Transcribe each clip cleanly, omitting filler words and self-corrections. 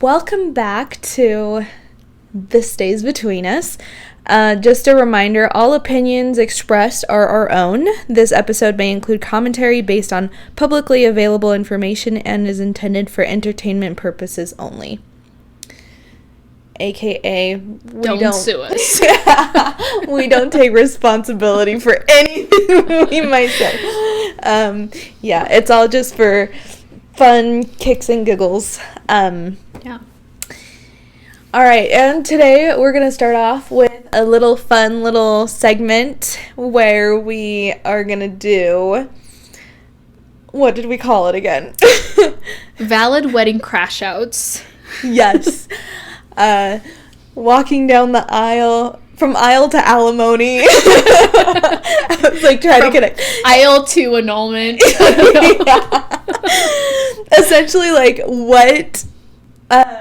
Welcome back to This Stays Between Us. Just a reminder, all opinions expressed are our own. This episode may include commentary based on publicly available information and is intended for entertainment purposes only. AKA, don't sue us. We don't take responsibility for anything we might say. It's all just for fun kicks and giggles. Yeah. All right, and today we're going to start off with a little fun little segment where we are going to do, what did we call it again? Valid wedding crash outs. Yes. Walking down the aisle, from aisle to alimony. I was like trying to connect. Aisle to annulment. Yeah. Essentially, like,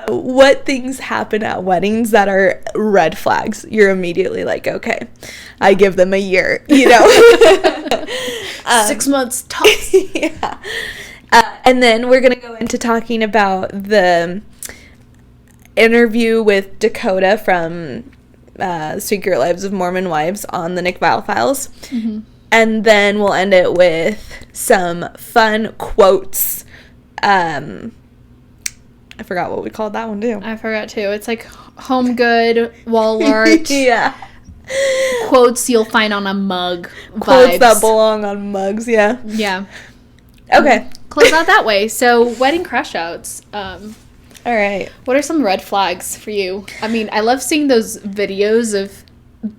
what things happen at weddings that are red flags? You're immediately like, okay, I give them a year, 6 months tops. Yeah. And then we're going to go into talking about the interview with Dakota from Secret Lives of Mormon Wives on the Nick Viall Files. Mm-hmm. And then we'll end it with some fun quotes. I forgot what we called that one, too. I forgot, too. It's like home good, wall art. Yeah. Quotes you'll find on a mug. Quotes vibes. that belong on mugs, yeah. Yeah. Okay. Close out that way. So, wedding crash outs. All right. What are some red flags for you? I mean, I love seeing those videos of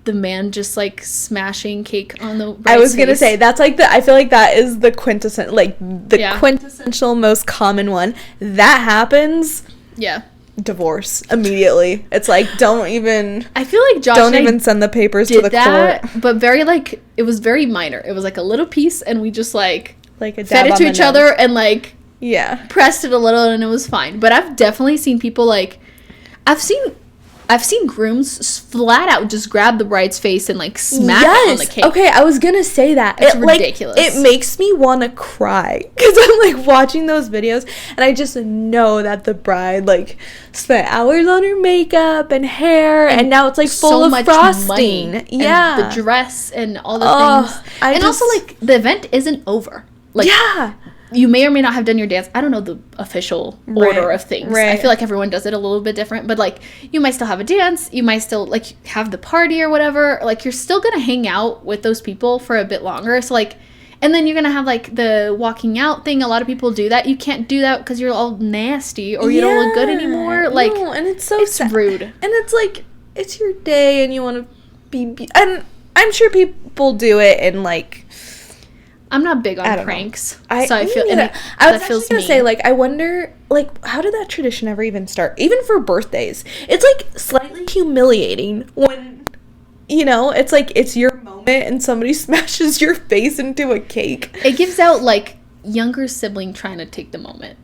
the man just, like, smashing cake on the I was going to say, that's, like, I feel like that is the quintessential most common one. That happens. Yeah. Divorce. Immediately. It's like, don't even... I feel like Josh don't even send the papers to the court. But very, like, it was very minor. It was, like, a little piece, and we just, like a fed it to each other and, like... Yeah. Pressed it a little and it was fine. But I've definitely seen people, like... I've seen grooms flat out just grab the bride's face and, like, smack it on the cake. Okay, I was gonna say that. It's ridiculous. Like, it makes me want to cry. Because I'm, like, watching those videos, and I just know that the bride, like, spent hours on her makeup and hair, and now it's, like, full of frosting. Money yeah. And the dress and all the things. Also, like, the event isn't over. Like, yeah. You may or may not have done your dance. I don't know the official order of things. Right. I feel like everyone does it a little bit different. But, like, you might still have a dance. You might still, like, have the party or whatever. Like, you're still going to hang out with those people for a bit longer. So, like, and then you're going to have, like, the walking out thing. A lot of people do that. You can't do that because you're all nasty or you don't look good anymore. Like, no, and it's so sad. Rude. And it's, like, it's your day and you want to be... And I'm sure people do it in, like... I'm not big on pranks, so I feel I was actually gonna say, like, I wonder, like, how did that tradition ever even start? Even for birthdays, it's like slightly humiliating when, it's like it's your moment and somebody smashes your face into a cake. It gives out, like, younger sibling trying to take the moment.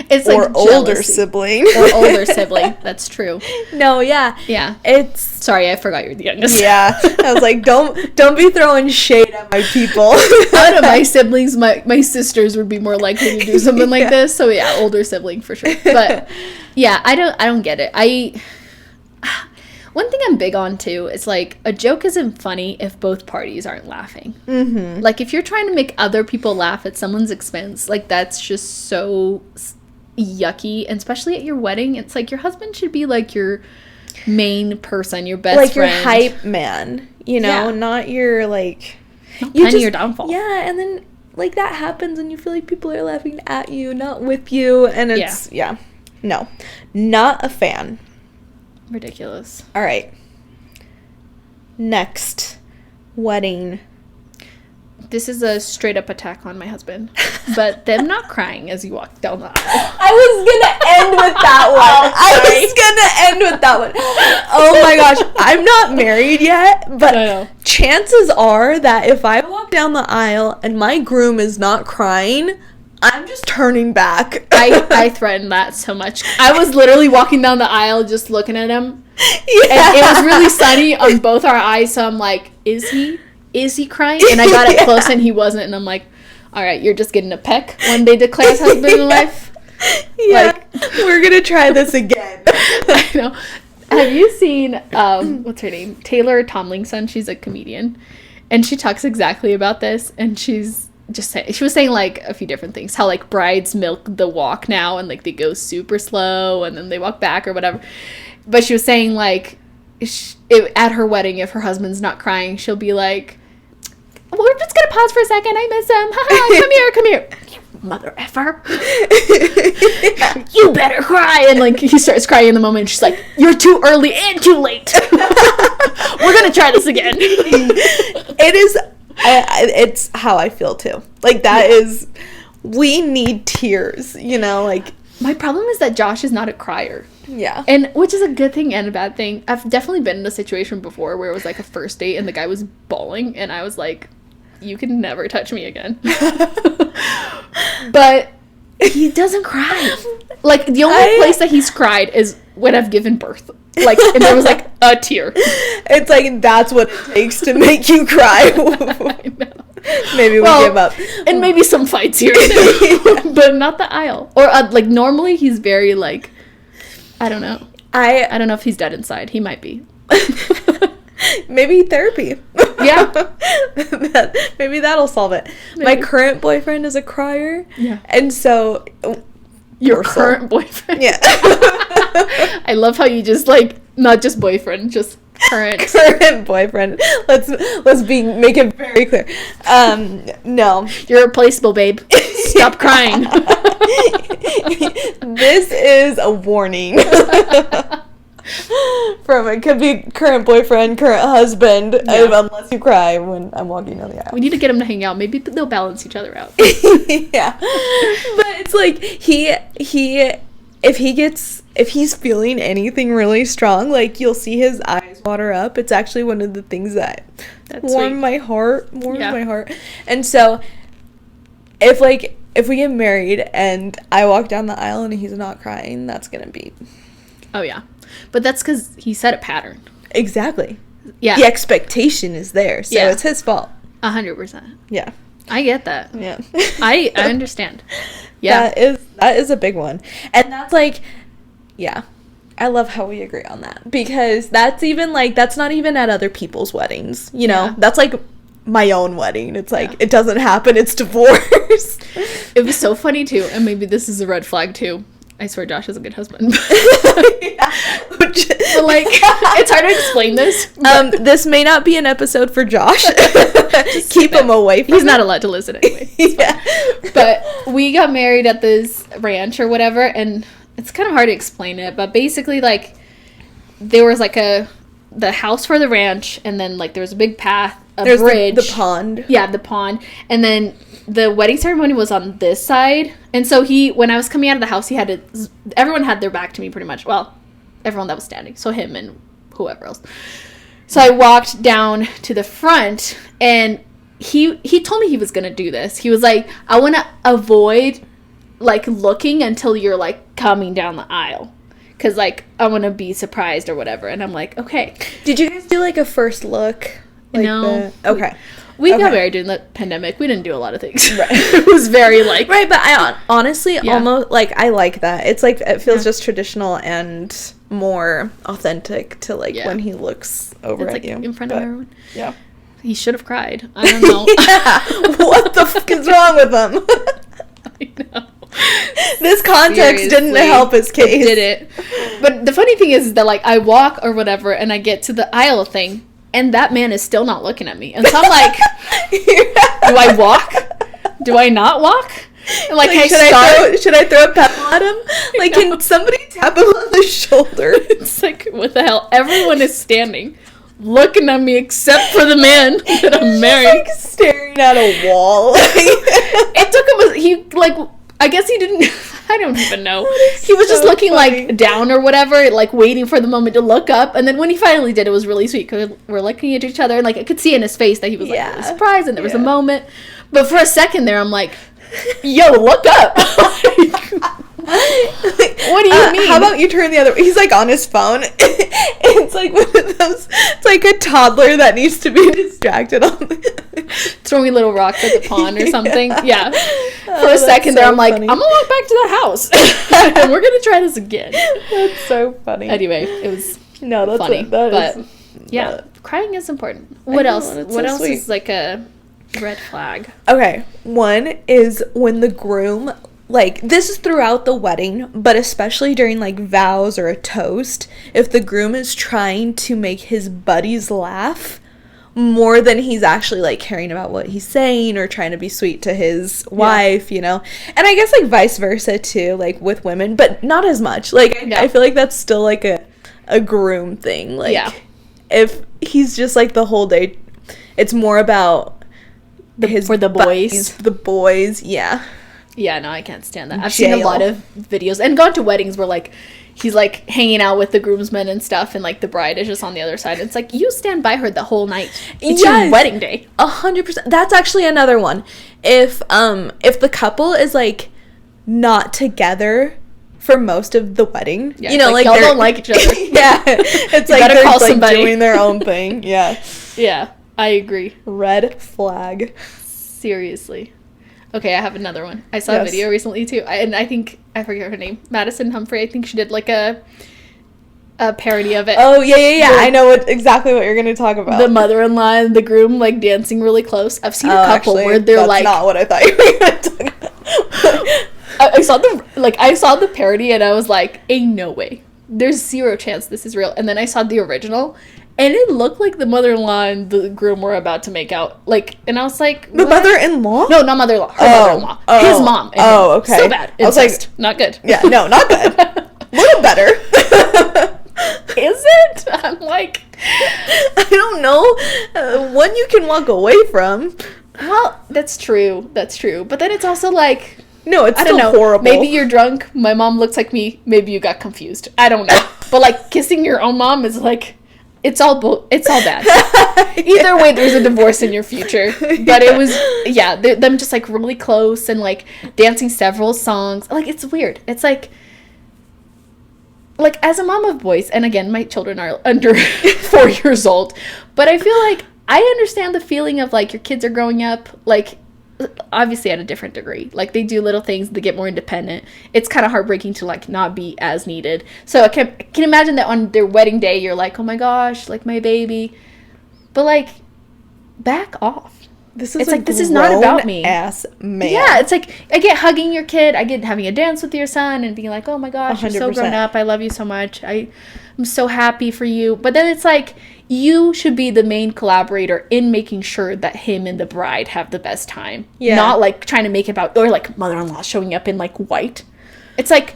It's or like older sibling. Or older sibling. That's true. No, yeah. Yeah. It's... Sorry, I forgot you're the youngest. Yeah. I was like, don't be throwing shade at my people. Out of my siblings, my sisters would be more likely to do something like this. So, yeah, older sibling for sure. But, yeah, I don't get it. One thing I'm big on, too, is, like, a joke isn't funny if both parties aren't laughing. Mm-hmm. Like, if you're trying to make other people laugh at someone's expense, like, that's just so... yucky, and especially at your wedding. It's like your husband should be like your main person, your best like friend, your hype man, not your like your downfall. Yeah, and then like that happens and you feel like people are laughing at you, not with you, and it's no, not a fan. Ridiculous. All right, next wedding. This is a straight up attack on my husband. But them not crying as you walk down the aisle. I was gonna end with that one. Oh my gosh. I'm not married yet, but chances are that if I walk down the aisle and my groom is not crying, I'm just turning back. I threatened that so much. I was literally walking down the aisle just looking at him. Yeah. And it was really sunny on both our eyes, so I'm like, is he crying? And I got it close and he wasn't, and I'm like, all right, you're just getting a peck when they declare husband and wife. Yeah. Like, We're gonna try this again. I know. Have you seen, what's her name? Taylor Tomlinson. She's a comedian. And she talks exactly about this. And she was saying, like, a few different things. How, like, brides milk the walk now. And, like, they go super slow. And then they walk back or whatever. But she was saying, like, at her wedding, if her husband's not crying, she'll be like, we're just gonna pause for a second. I miss him. Come here. You mother effer. You better cry. And, like, he starts crying in the moment. And she's like, you're too early and too late. We're gonna try this again. It is. It's how I feel too. Like, that is. We need tears. You know, like. My problem is that Josh is not a crier. Yeah. And which is a good thing and a bad thing. I've definitely been in a situation before where it was like a first date and the guy was bawling and I was like, you can never touch me again. But he doesn't cry. Like, the only place that he's cried is when I've given birth. Like, and there was like a tear. It's like, that's what it takes to make you cry. I know. Maybe we give up. And maybe some fights here too. But not the aisle. Or like, normally he's very like, I don't know. I don't know if he's dead inside. He might be. Maybe therapy. Yeah. Maybe that'll solve it. Maybe. My current boyfriend is a crier. Yeah. And so... Your current boyfriend? Yeah. I love how you just, like, not just boyfriend, just current boyfriend. Let's make it very clear. No. You're replaceable, babe. Stop crying. This is a warning. From it could be current boyfriend, current husband, unless you cry when I'm walking down the aisle. We need to get them to hang out. Maybe they'll balance each other out. Yeah. But it's like if he's feeling anything really strong, like, you'll see his eyes water up. It's actually one of the things that warms my heart. And so if we get married and I walk down the aisle and he's not crying, that's gonna be... Oh, yeah. But that's because he set a pattern. Exactly. Yeah. The expectation is there, so it's his fault. 100%. Yeah. I get that. Yeah. I understand. Yeah. That is a big one. And that's like, yeah. I love how we agree on that. Because that's even like, that's not even at other people's weddings, you know? Yeah. That's like my own wedding. It's like, it doesn't happen, it's divorce. It was so funny too, and maybe this is a red flag too. I swear Josh is a good husband. But like, it's hard to explain this. This may not be an episode for Josh. Keep him away from He's not allowed to listen anyway. Yeah. But we got married at this ranch or whatever, and it's kind of hard to explain it, but basically, like, there was like the house for the ranch, and then like there was a big path, there's bridge. The pond. Yeah, the pond. And then the wedding ceremony was on this side. And so when I was coming out of the house, everyone had their back to me pretty much. Well, everyone that was standing. So him and whoever else. So I walked down to the front, and he told me he was going to do this. He was like, I want to avoid, like, looking until you're, like, coming down the aisle. Because, like, I want to be surprised or whatever. And I'm like, okay. Did you guys do, like, a first look? Like no. Okay. We got married during the pandemic. We didn't do a lot of things. Right. It was very, like... Right, but I honestly almost, like, I like that. It's, like, it feels just traditional and more authentic to, like, when he looks over at you. In front of everyone. Yeah. He should have cried. I don't know. What the fuck is wrong with him? I know. This context didn't help his case. It did it. But the funny thing is that, like, I walk or whatever, and I get to the aisle thing, and that man is still not looking at me. And so I'm like, do I walk? Do I not walk? And like should I throw a pebble at him? Like, can somebody tap him on the shoulder? It's like, what the hell? Everyone is standing, looking at me except for the man that I'm married. Like, staring at a wall. It took him, I guess he didn't, I don't even know. He was just looking, funny. Like, down or whatever, like, waiting for the moment to look up. And then when he finally did, it was really sweet, because we're looking at each other, and, like, I could see in his face that he was, like, really surprised, and there was a moment. But for a second there, I'm like, yo, look up. What do you mean? How about you turn the other way? He's like on his phone. It's like one of those, it's like a toddler that needs to be distracted on throwing little rocks at the pond or something. Yeah. For a second there, I'm like, funny. I'm gonna walk back to the house and we're gonna try this again. That's so funny. Anyway, it was that's funny. Crying is important. What else? What else is like a red flag? Okay, one is when the groom, like, this is throughout the wedding, but especially during, like, vows or a toast, if the groom is trying to make his buddies laugh more than he's actually, like, caring about what he's saying or trying to be sweet to his wife, you know? And I guess, like, vice versa, too, like, with women, but not as much. Like, I feel like that's still, like, a groom thing. Like, if he's just, like, the whole day, it's more about for the boys. Buddies, the boys, yeah. Yeah, no, I can't stand that. I've seen a lot of videos and gone to weddings where, like, he's, like, hanging out with the groomsmen and stuff, and, like, the bride is just on the other side. It's like, you stand by her the whole night. It's your wedding day. 100%. That's actually another one. If the couple is, like, not together for most of the wedding, you know, like, y'all don't like each other. Yeah. It's like they're, like, doing their own thing. Yeah. Yeah, I agree. Red flag. Seriously. Okay, I have another one. I saw a video recently, too. And I think, I forget her name. Madison Humphrey. I think she did, like, a parody of it. Oh, yeah. I know exactly what you're going to talk about. The mother-in-law and the groom, like, dancing really close. I've seen a couple where they're, that's like... That's not what I thought you were going to talk about. I saw the parody, and I was like, ain't no way. There's zero chance this is real. And then I saw the original, and it looked like the mother-in-law and the groom were about to make out. Like, and I was like... The mother-in-law? No, not mother-in-law. Her mother-in-law. His mom. Okay. So bad. Incest. I was like... Not good. Yeah, no, not good. A little better. Is it? I'm like... I don't know. One you can walk away from. Well, that's true. But then it's also like... No, it's still horrible. Maybe you're drunk. My mom looks like me. Maybe you got confused. I don't know. But, like, kissing your own mom is like... It's all bad. Either way, there's a divorce in your future. But it was, them just, like, really close and, like, dancing several songs. Like, it's weird. It's like, as a mom of boys, and again, my children are under 4 years old, but I feel like I understand the feeling of, like, your kids are growing up, like, obviously at a different degree. Like, they do little things, they get more independent. It's kind of heartbreaking to, like, not be as needed. So I can imagine that on their wedding day you're like, oh my gosh, like, my baby. But, like, back off. This is not about me. Ass man. Yeah, it's like, I get hugging your kid, I get having a dance with your son and being like, oh my gosh, 100%. You're so grown up, I love you so much, I'm so happy for you. But then it's like, you should be the main collaborator in making sure that him and the bride have the best time. Yeah. Not, like, trying to make it about, or, like, mother-in-law showing up in, like, white. It's like,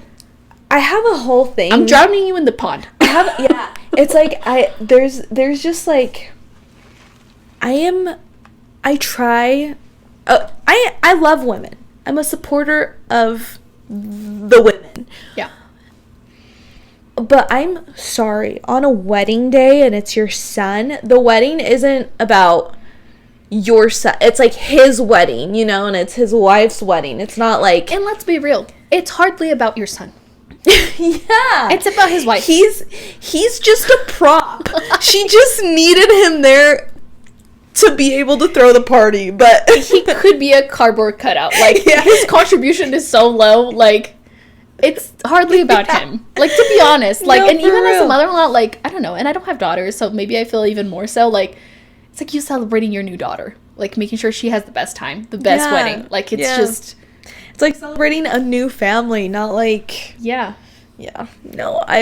I have a whole thing. I'm drowning you in the pond. It's like, there's just, like, I love women. I'm a supporter of the women. Yeah. But I'm sorry, on a wedding day and it's your son, the wedding isn't about your son. It's like his wedding, you know, and it's his wife's wedding. It's not like... And let's be real, it's hardly about your son. Yeah. It's about his wife. He's just a prop. She just needed him there to be able to throw the party, but... He could be a cardboard cutout. Like, his contribution is so low, like... It's hardly about him. Like, to be honest. Like, no, and even real. As a mother-in-law, like, I don't know. And I don't have daughters, so maybe I feel even more so. Like, it's like you celebrating your new daughter. Like, making sure she has the best time. The best wedding. Like, it's just... It's like celebrating a new family, not like... Yeah. Yeah. No, I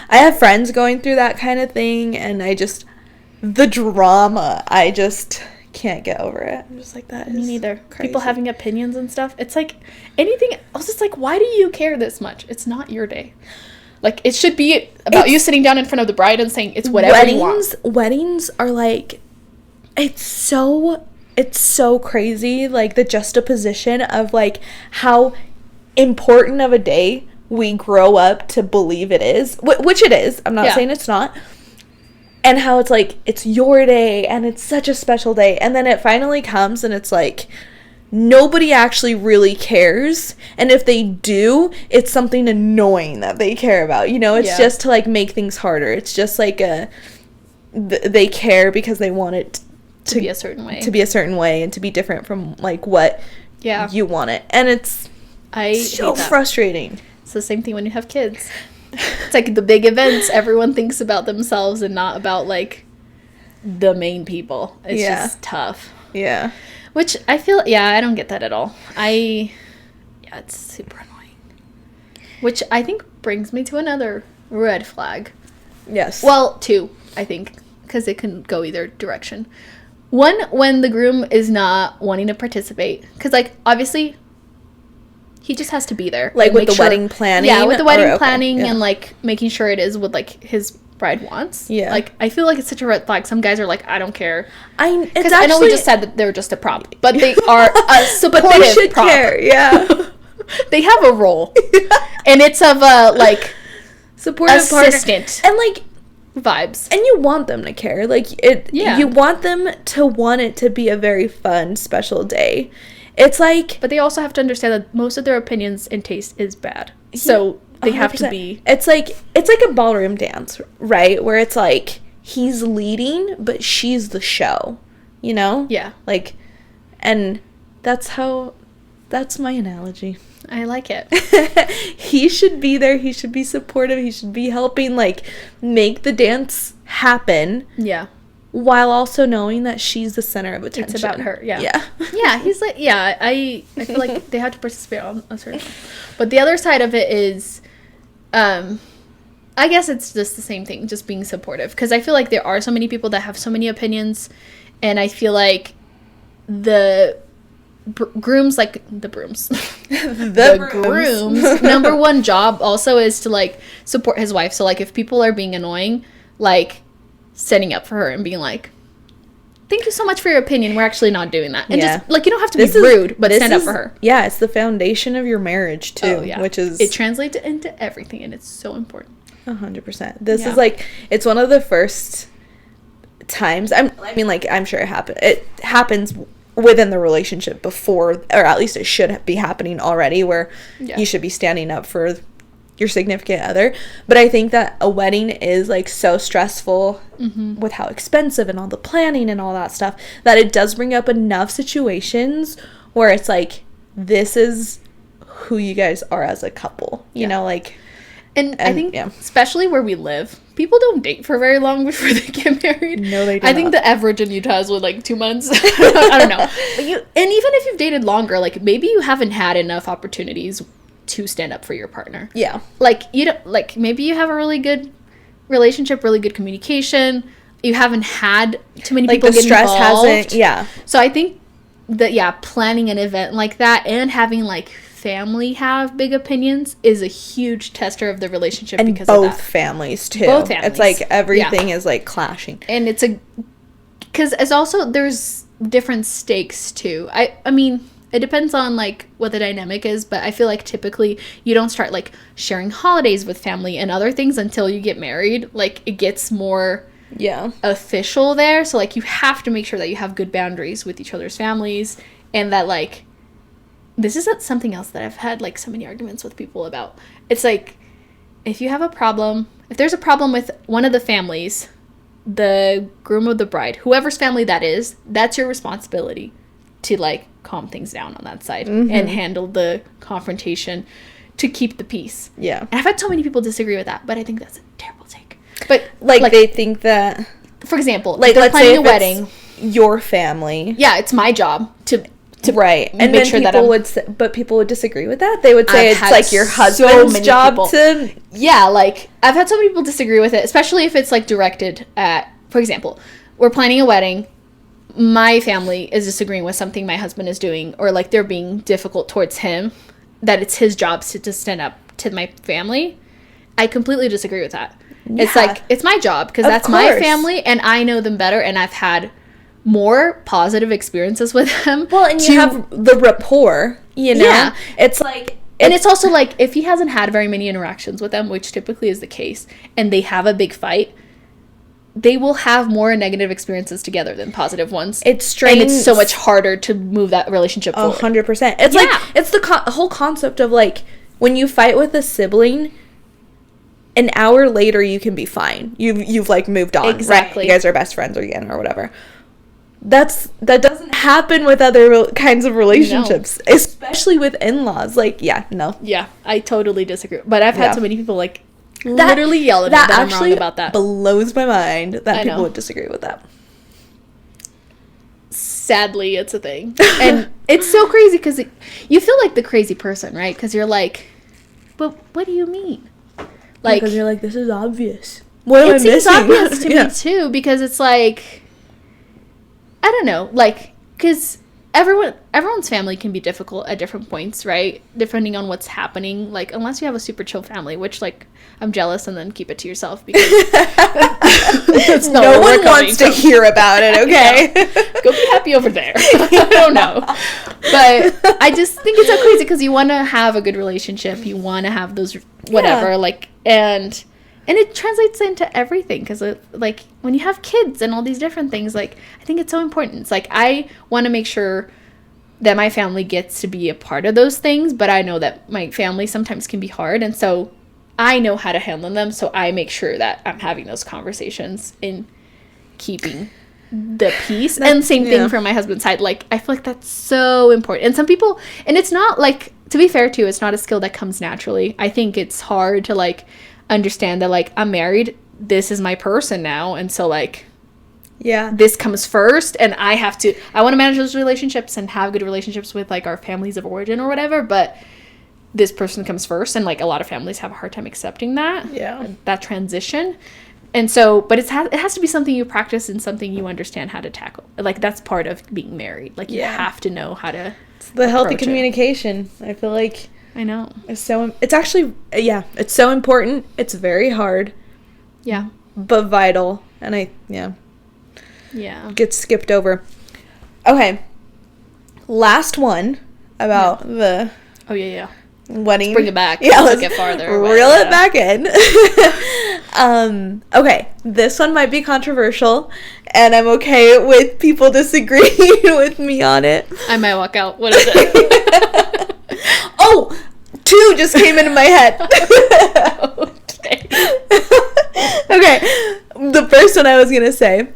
have friends going through that kind of thing, and the drama, I just... can't get over it. I'm just like, that is... Me neither. Crazy. People having opinions and stuff. It's like anything else. It's like, why do you care this much? It's not your day. Like, it should be about you sitting down in front of the bride and saying it's whatever you want. Weddings are like, it's so crazy, like, the juxtaposition of, like, how important of a day we grow up to believe it is, which it is. I'm not saying it's not. And how it's like, it's your day, and it's such a special day. And then it finally comes, and it's like, nobody actually really cares, and if they do, it's something annoying that they care about, it's just to like make things harder. It's just like they care because they want it to be a certain way and to be different from like what you want it, and it's so frustrating. It's the same thing when you have kids. It's like the big events, everyone thinks about themselves and not about like the main people. It's just tough. Yeah. Which I feel, I don't get that at all. It's super annoying. Which I think brings me to another red flag. Yes. Well, two, I think, because it can go either direction. One, when the groom is not wanting to participate. Because, like, obviously, he just has to be there. Like, with the wedding planning? Yeah, with the wedding planning and, like, making sure it is what, like, his bride wants. Yeah. Like, I feel like it's such a red flag. Some guys are like, I don't care. Because I know we just said that they're just a prop, but they are a supportive but they should prop. care, yeah. They have a role. And it's of a, like, supportive assistant. Partner. And, like, vibes. And you want them to care. Like, you want them to want it to be a very fun, special day. It's like... But they also have to understand that most of their opinions and taste is bad. So... They 100%. Have to be... It's like a ballroom dance, right? Where it's like, he's leading, but she's the show, Yeah. Like, and that's my analogy. I like it. He should be there. He should be supportive. He should be helping, like, make the dance happen. Yeah. While also knowing that she's the center of attention. It's about her, yeah. Yeah. Yeah, he's like, I feel like they have to participate on a certain... But the other side of it is... I guess it's just the same thing, just being supportive. Because I feel like there are so many people that have so many opinions, and I feel like the grooms, like the brooms, the grooms' number one job also is to like support his wife. So like if people are being annoying, like standing up for her and being like, thank you so much for your opinion. We're actually not doing that. And just, like, you don't have to be rude, but stand up for her. Yeah, it's the foundation of your marriage, too. Oh, yeah. Which is... It translates into everything, and it's so important. 100%. This is, like, it's one of the first times... I'm sure it happens within the relationship before, or at least it should be happening already, where you should be standing up for your significant other. But I think that a wedding is like so stressful with how expensive and all the planning and all that stuff, that it does bring up enough situations where it's like, this is who you guys are as a couple, you know, like. And I think especially where we live, people don't date for very long before they get married. No, they don't. I think the average in Utah is with like 2 months. I don't know. And even if you've dated longer, like maybe you haven't had enough opportunities to stand up for your partner. Yeah. Like, you don't, like, maybe you have a really good relationship, really good communication. You haven't had too many people get involved. Like, the stress hasn't, So I think that, planning an event like that and having, like, family have big opinions is a huge tester of the relationship and because of that. Both families, too. Both families. It's like everything is, like, clashing. And it's because it's also, there's different stakes, too. I mean... It depends on, like, what the dynamic is, but I feel like typically you don't start, like, sharing holidays with family and other things until you get married. Like, it gets more official there. So, like, you have to make sure that you have good boundaries with each other's families and that, like, this is something else that I've had, like, so many arguments with people about. It's, like, if there's a problem with one of the families, the groom or the bride, whoever's family that is, that's your responsibility to, like, calm things down on that side and handle the confrontation to keep the peace. Yeah. And I've had so many people disagree with that, but I think that's a terrible take. But like they think that, for example, like they're planning a wedding, your family. Yeah, it's my job to right. And make then sure that people would disagree with that. They would say it's like your husband's job to. Yeah, like I've had so many people disagree with it, especially if it's like directed at, for example, we're planning a wedding. My family is disagreeing with something my husband is doing, or like they're being difficult towards him, that it's his job to stand up to my family. I completely disagree with that. Yeah. It's like, it's my job because that's my family and I know them better and I've had more positive experiences with them. Well, and you have the rapport, you know? Yeah. It's like... And it's also like, if he hasn't had very many interactions with them, which typically is the case, and they have a big fight, they will have more negative experiences together than positive ones. It's strange. And it's so much harder to move that relationship forward. 100%. It's like, it's the whole concept of, like, when you fight with a sibling, an hour later you can be fine. You've like, moved on. Exactly. Right? You guys are best friends again or whatever. That doesn't happen with other kinds of relationships, especially with in-laws. Like, yeah, no. Yeah, I totally disagree. But I've had so many people, like, literally yell at me that I'm wrong about that. Blows my mind that people would disagree with that. Sadly, it's a thing. And it's so crazy because you feel like the crazy person, right? Because you're like, but what do you mean? Like, because you're like, this is obvious. What am I missing? It seems obvious to me, too, because it's like, I don't know, like, because everyone's family can be difficult at different points, right? Depending on what's happening. Like, unless you have a super chill family, which, like, I'm jealous, and then keep it to yourself because that's not no one wants to hear about it, okay? Go be happy over there. I don't know. But I just think it's so crazy because you want to have a good relationship. You want to have those whatever, like, and it translates into everything because, like, when you have kids and all these different things, like, I think it's so important. It's like, I want to make sure that my family gets to be a part of those things, but I know that my family sometimes can be hard, and so I know how to handle them, so I make sure that I'm having those conversations and keeping the peace. And same thing from my husband's side. Like, I feel like that's so important. And some people, and it's not, like, to be fair too, it's not a skill that comes naturally. I think it's hard to, like, understand that, like, I'm married, this is my person now, and so, like, this comes first, and I want to manage those relationships and have good relationships with, like, our families of origin or whatever, but this person comes first, and, like, a lot of families have a hard time accepting that that transition. And so, but it has to be something you practice and something you understand how to tackle. Like, that's part of being married. Like, you have to know how to it's the healthy communication. I feel like I know it's actually it's so important. It's very hard, but vital. And gets skipped over. Okay, last one about the wedding. Let's bring it back. Let's get farther. Reel it back in. Okay, this one might be controversial, and I'm okay with people disagreeing with me on it. I might walk out. What is it? Oh, two just came into my head. Okay, the first one I was gonna say,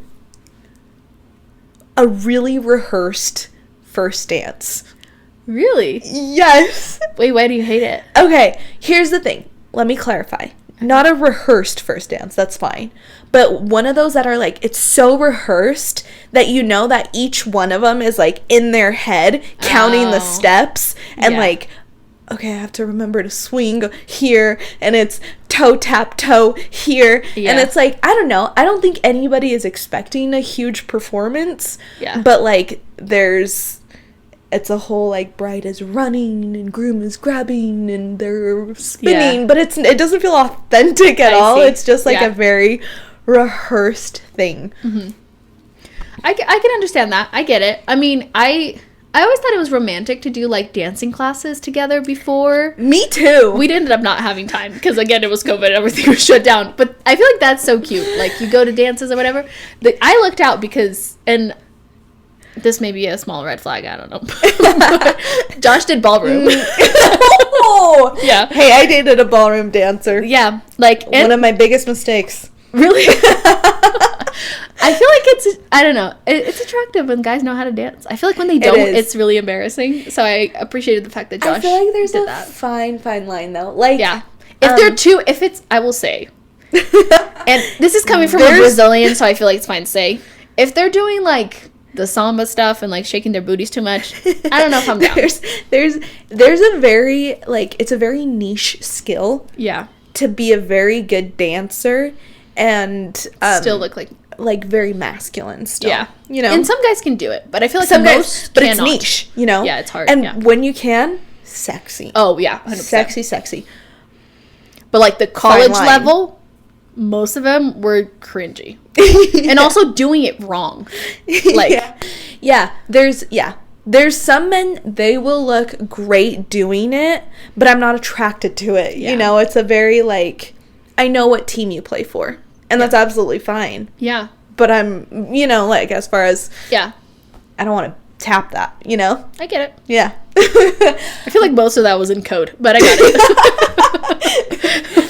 a really rehearsed first dance. Really? Yes. Wait, why do you hate it? Okay, here's the thing. Let me clarify. Not a rehearsed first dance, that's fine. But one of those that are, like, it's so rehearsed that you know that each one of them is, like, in their head counting the steps and, like, okay, I have to remember to swing here, and it's toe tap toe here. And it's like, I don't know. I don't think anybody is expecting a huge performance. But, like, it's a whole, like, bride is running and groom is grabbing and they're spinning, but it doesn't feel authentic at all. It's just like a very rehearsed thing. Mm-hmm. I can understand that. I get it. I mean, I always thought it was romantic to do, like, dancing classes together before. Me too. We ended up not having time because, again, it was COVID and everything was shut down. But I feel like that's so cute. Like, you go to dances or whatever. I looked out because, and this may be a small red flag, I don't know. Josh did ballroom. Oh! Yeah. Hey, I dated a ballroom dancer. Yeah. Like, one of my biggest mistakes. Really? I feel like I don't know. It's attractive when guys know how to dance. I feel like when they don't, it's really embarrassing. So I appreciated the fact that Josh did that. I feel like there's a fine line, though. Like, I will say, and this is coming from a Brazilian, so I feel like it's fine to say, if they're doing, like, the samba stuff and, like, shaking their booties too much, I don't know if I'm down. There's a very, like, it's a very niche skill. Yeah. To be a very good dancer and still look like very masculine still. Yeah. You know. And some guys can do it, but I feel like most but it's niche, you know? Yeah, it's hard. And when you can, sexy. Oh, yeah, 100%. Sexy. But, like, the college level, most of them were cringy. And also doing it wrong. Like, there's some men, they will look great doing it, but I'm not attracted to it. You know, it's a very, like, I know what team you play for. And that's absolutely fine. Yeah. But I'm, you know, like, as far as... Yeah. I don't want to tap that, you know? I get it. Yeah. I feel like most of that was in code, but I got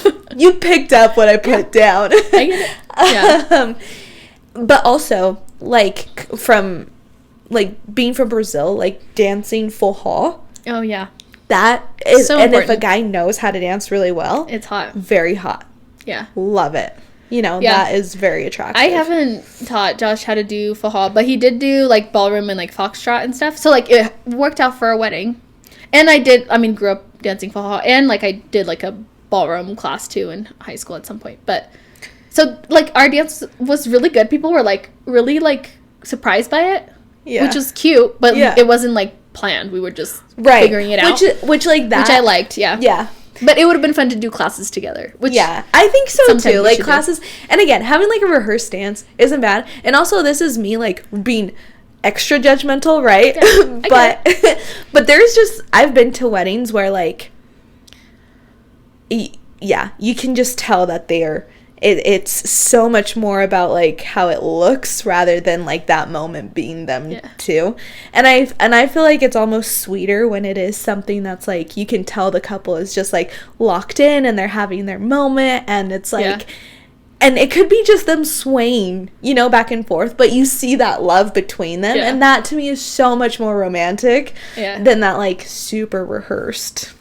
it. You picked up what I put down. I get it. Yeah. But also, like, from, like, being from Brazil, like, dancing full hall. Oh, yeah. That is, so and important. if a guy knows how to dance really well. It's hot. Very hot. Yeah. Love it. You know, that is very attractive. I haven't taught Josh how to do faja, but he did do, like, ballroom and, like, foxtrot and stuff. So, like, it worked out for a wedding. And grew up dancing faja. And, like, I did, like, a ballroom class, too, in high school at some point. But, so, like, our dance was really good. People were, like, really, like, surprised by it. Yeah. Which was cute, but it wasn't, like, planned. We were just figuring it out. Which, like, that. Which I liked, yeah. Yeah. But it would have been fun to do classes together. Which I think so too. Like classes, and again, having like a rehearsed dance isn't bad. And also, this is me like being extra judgmental, right? Yeah, but there's just I've been to weddings where like, you can just tell that it's so much more about like how it looks rather than like that moment being them too. And I feel like it's almost sweeter when it is something that's like you can tell the couple is just like locked in and they're having their moment, and it's like and it could be just them swaying, you know, back and forth, but you see that love between them, and that to me is so much more romantic than that like super rehearsed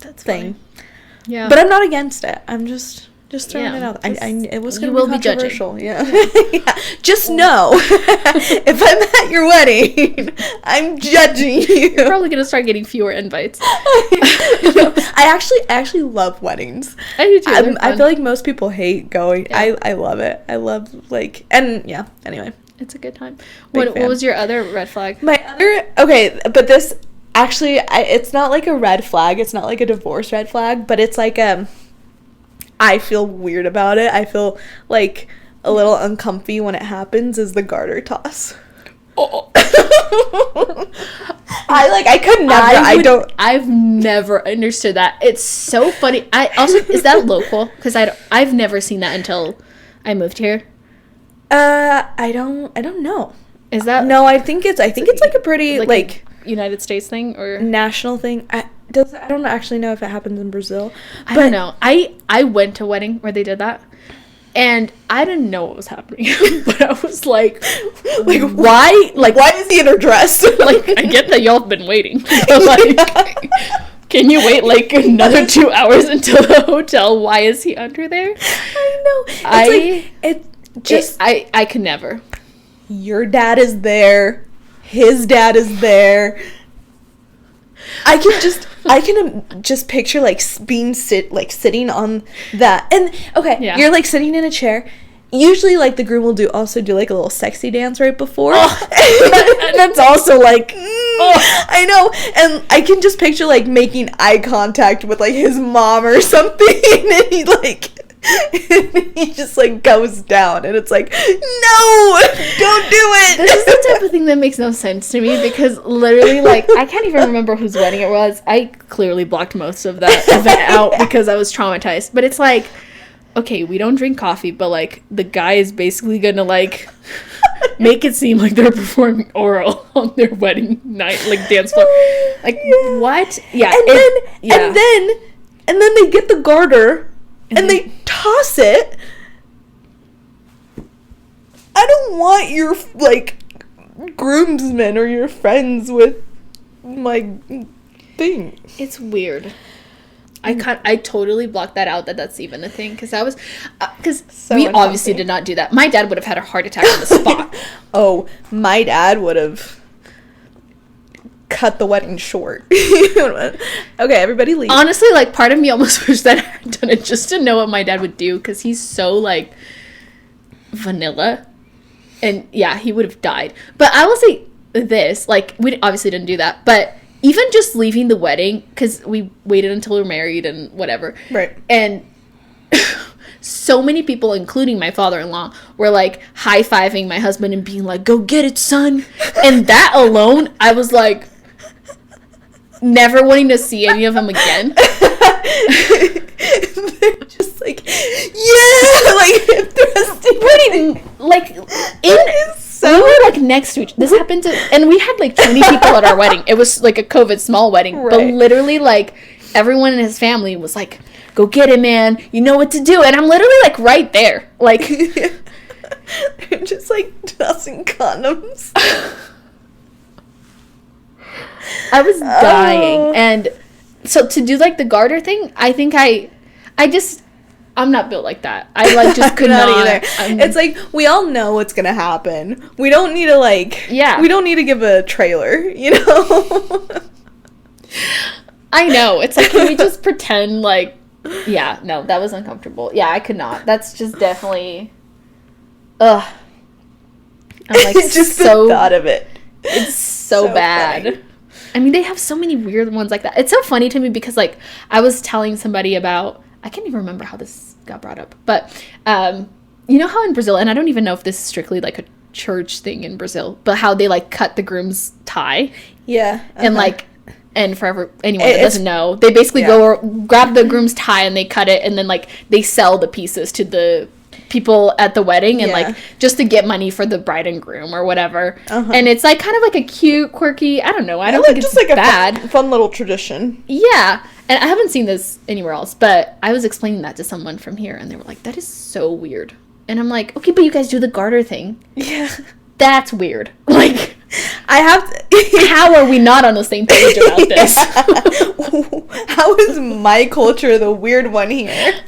thing. Yeah. But I'm not against it. I'm just throwing it out. It was going to be controversial. Yeah. Just know, if I'm at your wedding, I'm judging you. You're probably going to start getting fewer invites. I actually love weddings. I do too. I feel like most people hate going. Yeah. I love it. I love like, and anyway. It's a good time. What was your other red flag? But this actually, it's not like a red flag. It's not like a divorce red flag, but it's like I feel weird about it. I feel like a little uncomfy when it happens is the garter toss. Oh. I could never. I've never understood that. It's so funny. Is that local? Because I've never seen that until I moved here. I don't know. Is that no? I think it's like a pretty like United States thing or national thing. I don't actually know if it happens in Brazil. I don't know. I went to a wedding where they did that, and I didn't know what was happening. But I was like why? Like, why is he in her dress? Like, I get that y'all have been waiting. But like, can you wait like another 2 hours until the hotel? Why is he under there? I know. I could never. Your dad is there. His dad is there. I can just picture like being sitting on that, and you're like sitting in a chair. Usually, like the groom will also do like a little sexy dance right before, and that's also like, I know, and I can just picture like making eye contact with like his mom or something, and he just like goes down, and it's like, no, don't do it. This is the type of thing that makes no sense to me, because literally, like, I can't even remember whose wedding it was. I clearly blocked most of that event out because I was traumatized. But it's like, okay, we don't drink coffee, but like the guy is basically gonna like make it seem like they're performing oral on their wedding night, like dance floor. Like what? Yeah, and then they get the garter. And they toss it. I don't want your, like, groomsmen or your friends with my thing. It's weird. I totally blocked that out, that's even a thing. Because we obviously did not do that. My dad would have had a heart attack on the spot. Oh, my dad would have cut the wedding short. Okay, everybody leave. Honestly, like, part of me almost wished that I had done it just to know what my dad would do, because he's so, like, vanilla. And, yeah, he would have died. But I will say this, like, we obviously didn't do that, but even just leaving the wedding, because we waited until we were married and whatever. Right. And so many people, including my father-in-law, were, like, high-fiving my husband and being like, go get it, son. And that alone, I was like, never wanting to see any of them again. They're just like, yeah, like, like, we were, like, next to each... This happened to... And we had, like, 20 people at our wedding. It was, like, a COVID small wedding. Right. But literally, like, everyone in his family was like, go get it, man. You know what to do. And I'm literally, like, right there. Like... They're just, like, tossing condoms. I was dying. And so to do, like, the garter thing, I think I'm not built like that. I, like, just could not either. It's like, we all know what's gonna happen. We don't need to, like... Yeah. We don't need to give a trailer, you know? I know. It's like, can we just pretend, like... Yeah, no, that was uncomfortable. Yeah, I could not. That's just definitely... Ugh. I'm, like, just so... the thought of it. It's so bad. Funny. I mean, they have so many weird ones like that. It's so funny to me because, like, I was telling somebody about... I can't even remember how this got brought up. But, you know how in Brazil, and I don't even know if this is strictly, like, a church thing in Brazil, but how they, like, cut the groom's tie? Yeah. And, like, and for anyone that doesn't know, they basically go grab the groom's tie and they cut it, and then, like, they sell the pieces to the people at the wedding and like just to get money for the bride and groom or whatever. And it's like kind of like a cute, quirky, I don't know, I don't think it's just like bad. A fun little tradition. Yeah. And I haven't seen this anywhere else, but I was explaining that to someone from here and they were like, that is so weird. And I'm like, okay, but you guys do the garter thing. Yeah. That's weird. Like, I have to... How are we not on the same page about this? How is my culture the weird one here?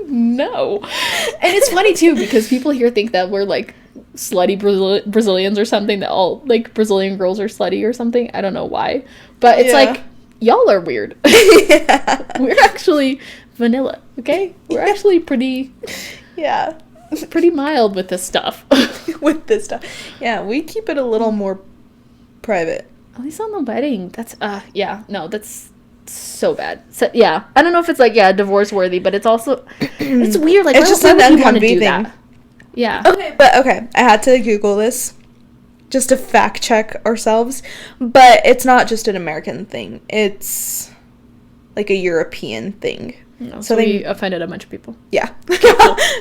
No. And it's funny too because people here think that we're like slutty Brazilians or something, that all like Brazilian girls are slutty or something. I don't know why, but it's like, y'all are weird. We're actually vanilla, okay? We're actually pretty mild with this stuff. Yeah, we keep it a little more private, at least on the wedding. That's that's so bad. So yeah, I don't know if it's like divorce worthy, but it's also it's weird. Like, it's just an unconvenient thing. That? Yeah. Okay, I had to Google this just to fact check ourselves, but it's not just an American thing. It's like a European thing. No, so we offended a bunch of people. Yeah.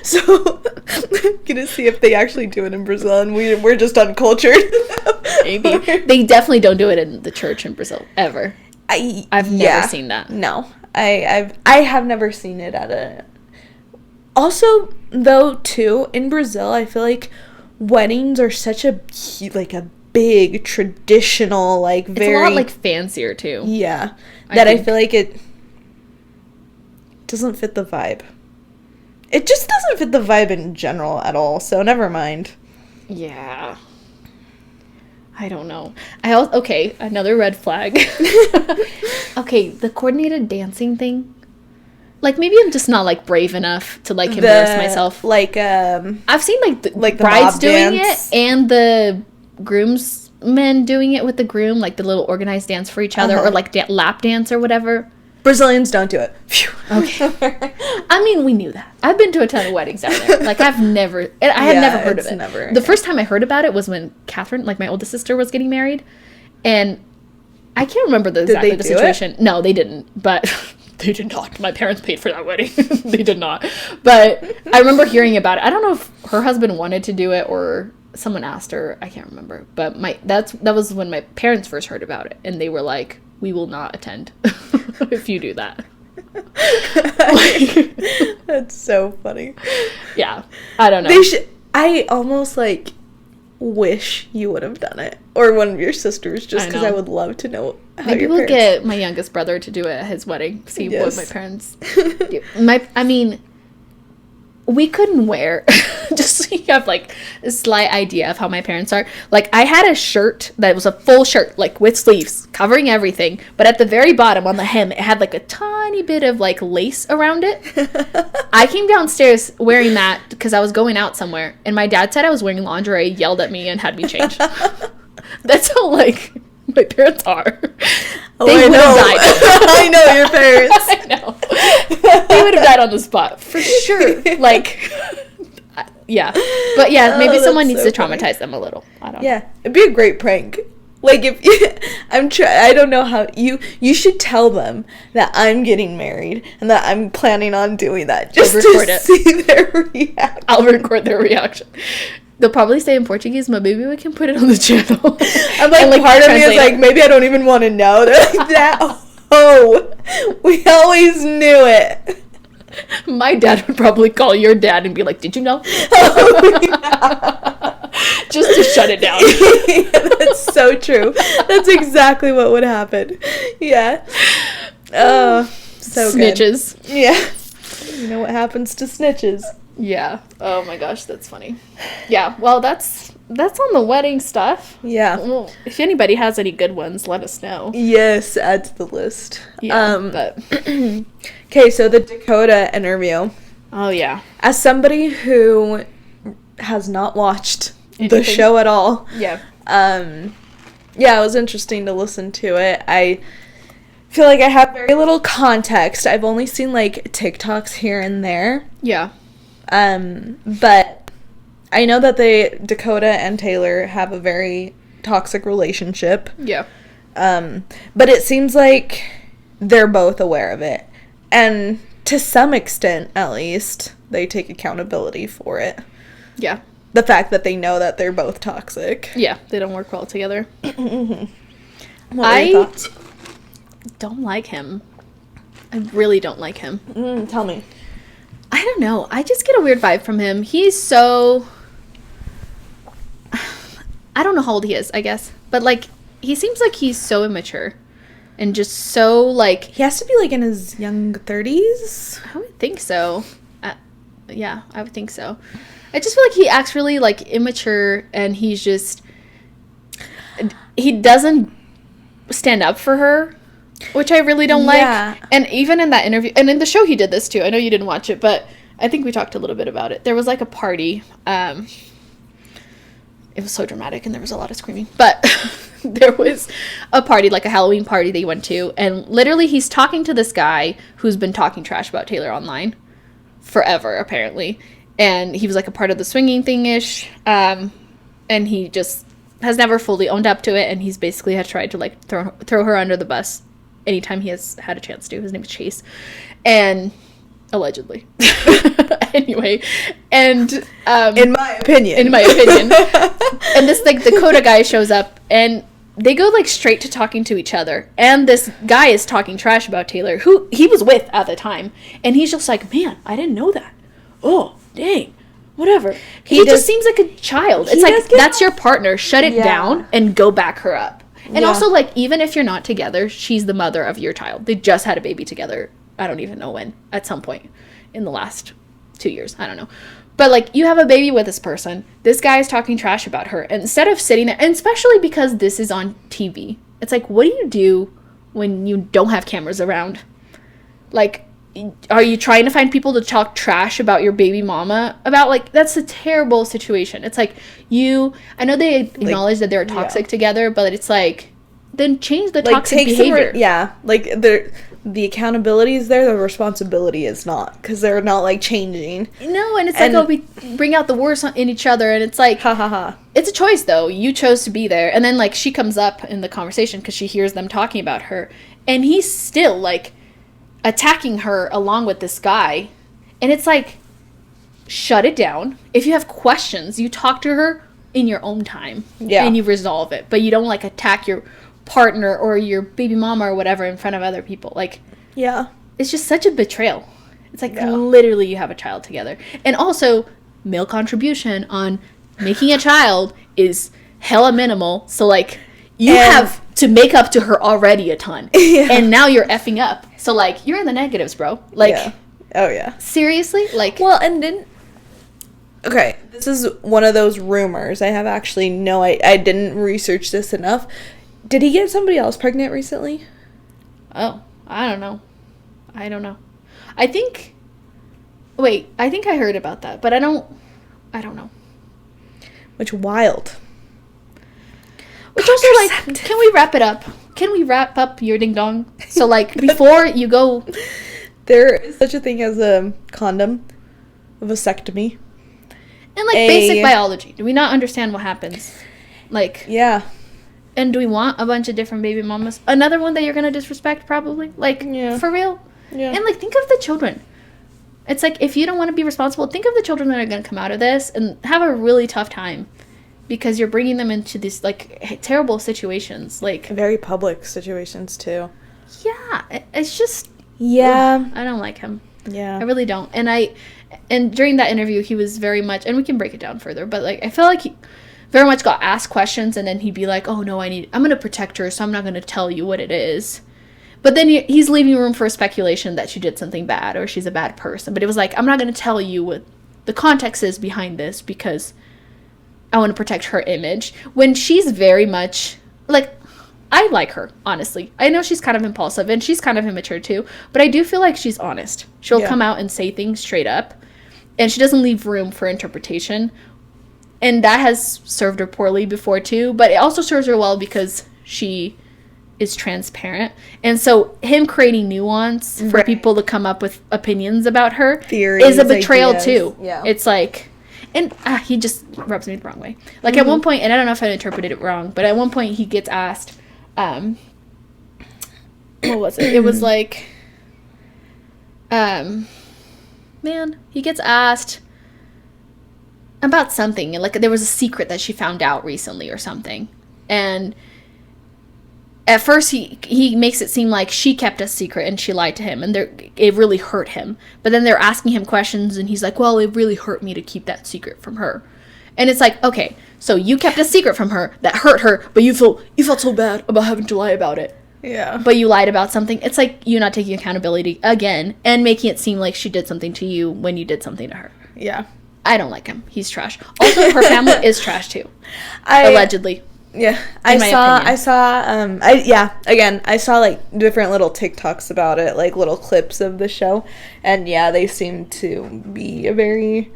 So I'm gonna see if they actually do it in Brazil, and we're just uncultured. Maybe they definitely don't do it in the church in Brazil ever. I've never seen that. No, I have never seen it at a. Also, though, too, in Brazil, I feel like weddings are such a big traditional, like, very... It's a lot, like, fancier, too. Yeah. I feel like it doesn't fit the vibe. It just doesn't fit the vibe in general at all, so never mind. Yeah. I don't know. Okay, another red flag. Okay, the coordinated dancing thing. Like, maybe I'm just not, like, brave enough to, like, embarrass myself. Like, I've seen, like, the brides doing it and the groomsmen doing it with the groom, like, the little organized dance for each other, or, like, lap dance or whatever. Brazilians don't do it. Phew. Okay. I mean, we knew that. I've been to a ton of weddings out there. Like, I had never heard of it. The first time I heard about it was when Catherine, like, my oldest sister, was getting married. And I can't remember the situation. It? No, they didn't. But they did not. My parents paid for that wedding. They did not. But I remember hearing about it. I don't know if her husband wanted to do it or someone asked her. I can't remember. But that was when my parents first heard about it. And they were like, we will not attend if you do that. That's so funny. Yeah, I don't know. I almost like wish you would have done it, or one of your sisters, just because I would love to know how maybe your we'll get my youngest brother to do it at his wedding. See what my parents do. I mean, we couldn't wear, just so you have like a slight idea of how my parents are. Like, I had a shirt that was a full shirt, like with sleeves, covering everything. But at the very bottom on the hem, it had like a tiny bit of like lace around it. I came downstairs wearing that because I was going out somewhere. And my dad said I was wearing lingerie, yelled at me, and had me change. That's how like my parents are. Oh, they would have died. I know your parents. I know. They would have died on the spot for sure. Like, yeah, but yeah, maybe someone needs to traumatize them a little. I don't know. Yeah, it'd be a great prank. Like, if I don't know how you should tell them that I'm getting married and that I'm planning on doing that, just to see their reaction. I'll record their reaction. They'll probably say in Portuguese, but maybe we can put it on the channel. I'm like, part of me is like, maybe I don't even want to know. They're like, that. Oh, we always knew it. My dad would probably call your dad and be like, did you know? Oh, yeah. Just to shut it down. Yeah, that's so true. That's exactly what would happen. Yeah. Oh, so snitches. Good. Yeah. You know what happens to snitches. Yeah. Oh my gosh, that's funny. Yeah. Well, that's on the wedding stuff. Yeah. Well, if anybody has any good ones, let us know. Yes, add to the list. Yeah. But okay, so the Dakota interview. Oh yeah. As somebody who has not watched the show at all. Yeah. Yeah, it was interesting to listen to it. I feel like I have very little context. I've only seen like TikToks here and there. Yeah. But I know that Dakota and Taylor have a very toxic relationship. Yeah. But it seems like they're both aware of it. And to some extent, at least, they take accountability for it. Yeah. The fact that they know that they're both toxic. Yeah, they don't work well together. What are your thoughts? Don't like him. I really don't like him. Tell me. I don't know. I just get a weird vibe from him. He's so... I don't know how old he is, I guess. But, like, he seems like he's so immature. And just so, like... He has to be, like, in his young 30s? I would think so. Yeah, I would think so. I just feel like he acts really, like, immature. And he's just... He doesn't stand up for her. Which I really don't like. And even in that interview, and in the show he did this too. I know you didn't watch it, but I think we talked a little bit about it. There was like a party. It was so dramatic and there was a lot of screaming. But there was a party, like a Halloween party they went to. And literally he's talking to this guy who's been talking trash about Taylor online forever, apparently. And he was like a part of the swinging thing-ish. And he just has never fully owned up to it. And he's basically had tried to like throw her under the bus anytime he has had a chance to. His name is Chase. And allegedly. Anyway. And in my opinion. And this like Dakota guy shows up and they go like straight to talking to each other. And this guy is talking trash about Taylor, who he was with at the time. And he's just like, man, I didn't know that. Oh, dang. Whatever. He just seems like a child. It's like, that's your partner. Shut it down and go back her up. And also, like, even if you're not together, she's the mother of your child. They just had a baby together. I don't even know when. At some point in the last 2 years. I don't know. But, like, you have a baby with this person. This guy is talking trash about her. And instead of sitting there, and especially because this is on TV, it's like, what do you do when you don't have cameras around? Like, are you trying to find people to talk trash about your baby mama about? Like, that's a terrible situation. It's like, I know they acknowledge that they're toxic together, but it's like, then change the toxic behavior. Like, the accountability is there, the responsibility is not, because they're not, like, changing. No, and it's like, oh, we bring out the worst in each other, and it's like, ha ha ha. It's a choice, though. You chose to be there. And then, like, she comes up in the conversation because she hears them talking about her, and he's still, like, attacking her along with this guy. And it's like, shut it down. If you have questions, you talk to her in your own time. Yeah. And you resolve it. But you don't, like, attack your partner or your baby mama or whatever in front of other people. Like, yeah. It's just such a betrayal. It's like, literally you have a child together. And also, male contribution on making a child is hella minimal. So, like, you have to make up to her already a ton. Yeah. And now you're effing up. So, like, you're in the negatives, bro. Like, oh, yeah. Seriously? Like, well, and okay, this is one of those rumors. I have actually I didn't research this enough. Did he get somebody else pregnant recently? Oh, I don't know. I think I heard about that, but I don't know. Which wild. Which also, like, can we wrap it up? Can we wrap up your ding dong? So, like, before you go... There is such a thing as a condom, a vasectomy. And, like, basic biology. Do we not understand what happens? Like... Yeah. And do we want a bunch of different baby mamas? Another one that you're gonna disrespect, probably. Like, for real? Yeah. And, like, think of the children. It's like, if you don't want to be responsible, think of the children that are gonna come out of this and have a really tough time. Because you're bringing them into these, like, terrible situations. Like, very public situations, too. Yeah. It's just... Yeah. Ugh, I don't like him. Yeah. I really don't. And during that interview, he was very much... And we can break it down further. But, like, I feel like he very much got asked questions. And then he'd be like, oh, no, I'm going to protect her. So I'm not going to tell you what it is. But then he's leaving room for speculation that she did something bad. Or she's a bad person. But it was like, I'm not going to tell you what the context is behind this. Because... I want to protect her image when she's very much like, I like her, honestly. I know she's kind of impulsive and she's kind of immature too, but I do feel like she's honest. She'll come out and say things straight up, and she doesn't leave room for interpretation. And that has served her poorly before too, but it also serves her well because she is transparent. And so him creating nuance for people to come up with opinions about her is a betrayal too. Yeah. It's like... And he just rubs me the wrong way. Like, at one point, and I don't know if I interpreted it wrong, but at one point he gets asked, what was it? It was like, he gets asked about something. And, like, there was a secret that she found out recently or something. And at first he makes it seem like she kept a secret and she lied to him, and it really hurt him. But then they're asking him questions and he's like, well, it really hurt me to keep that secret from her. And it's like, okay, so you kept a secret from her that hurt her, but you felt so bad about having to lie about it. Yeah. But you lied about something. It's like you not taking accountability again and making it seem like she did something to you when you did something to her. Yeah. I don't like him. He's trash. Also, her family is trash too. Allegedly. Yeah, I saw like different little TikToks about it, like little clips of the show, and yeah, they seem to be a very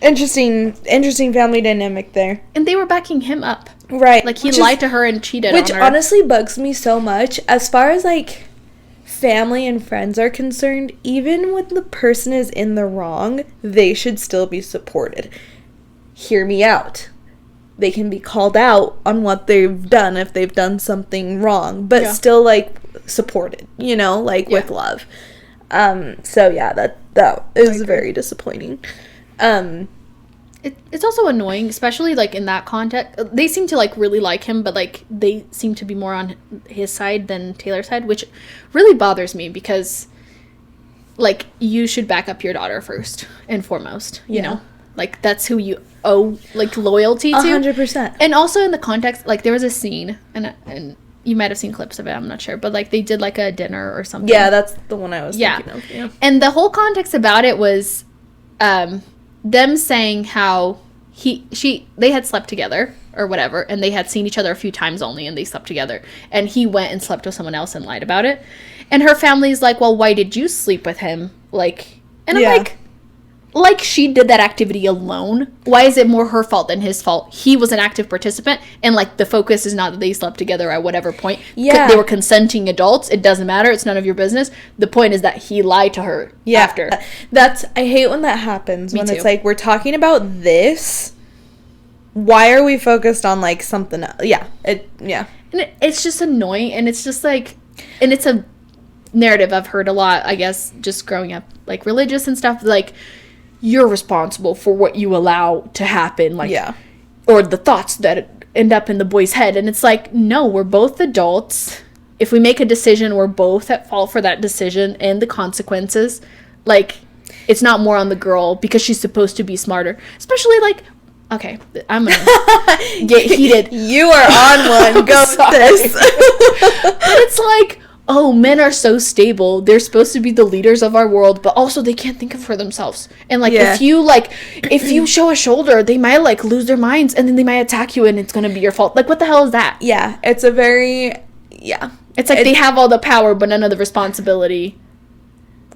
interesting family dynamic there. And they were backing him up, right? Like he lied to her and cheated on her, which honestly bugs me so much. As far as like family and friends are concerned, even when the person is in the wrong, they should still be supported. Hear me out. They can be called out on what they've done if they've done something wrong, but still like supported, with love. So yeah, that is very disappointing. It's also annoying, especially like in that context. They seem to like really like him, but like they seem to be more on his side than Taylor's side, which really bothers me because like you should back up your daughter first and foremost, you know? Like, that's who you owe, like, loyalty to. 100%. And also in the context, like, there was a scene, and you might have seen clips of it, I'm not sure, but, like, they did, like, a dinner or something. Yeah, that's the one I was thinking of. Yeah. And the whole context about it was them saying how they had slept together or whatever, and they had seen each other a few times only, and they slept together. And he went and slept with someone else and lied about it. And her family's like, well, why did you sleep with him? Like, and I'm like she did that activity alone. Why is it more her fault than his fault? He was an active participant, and like the focus is not that they slept together at whatever point. Yeah, they were consenting adults. It doesn't matter. It's none of your business. The point is that he lied to her after. I hate when that happens. Me when too. It's like, we're talking about this. Why are we focused on like something else? And it's just annoying, and it's just like, and it's a narrative I've heard a lot, I guess, just growing up like religious and stuff, like, you're responsible for what you allow to happen, like, or the thoughts that end up in the boy's head. And it's like, no, we're both adults. If we make a decision, we're both at fault for that decision and the consequences. Like, it's not more on the girl because she's supposed to be smarter. Especially, like, okay, I'm gonna get heated. You are on one. Go with this. But it's like, oh, men are so stable. They're supposed to be the leaders of our world, but also they can't think for themselves. And like, if you show a shoulder, they might like lose their minds, and then they might attack you, and it's gonna be your fault. Like, what the hell is that? Yeah, it's a very It's like they have all the power, but none of the responsibility.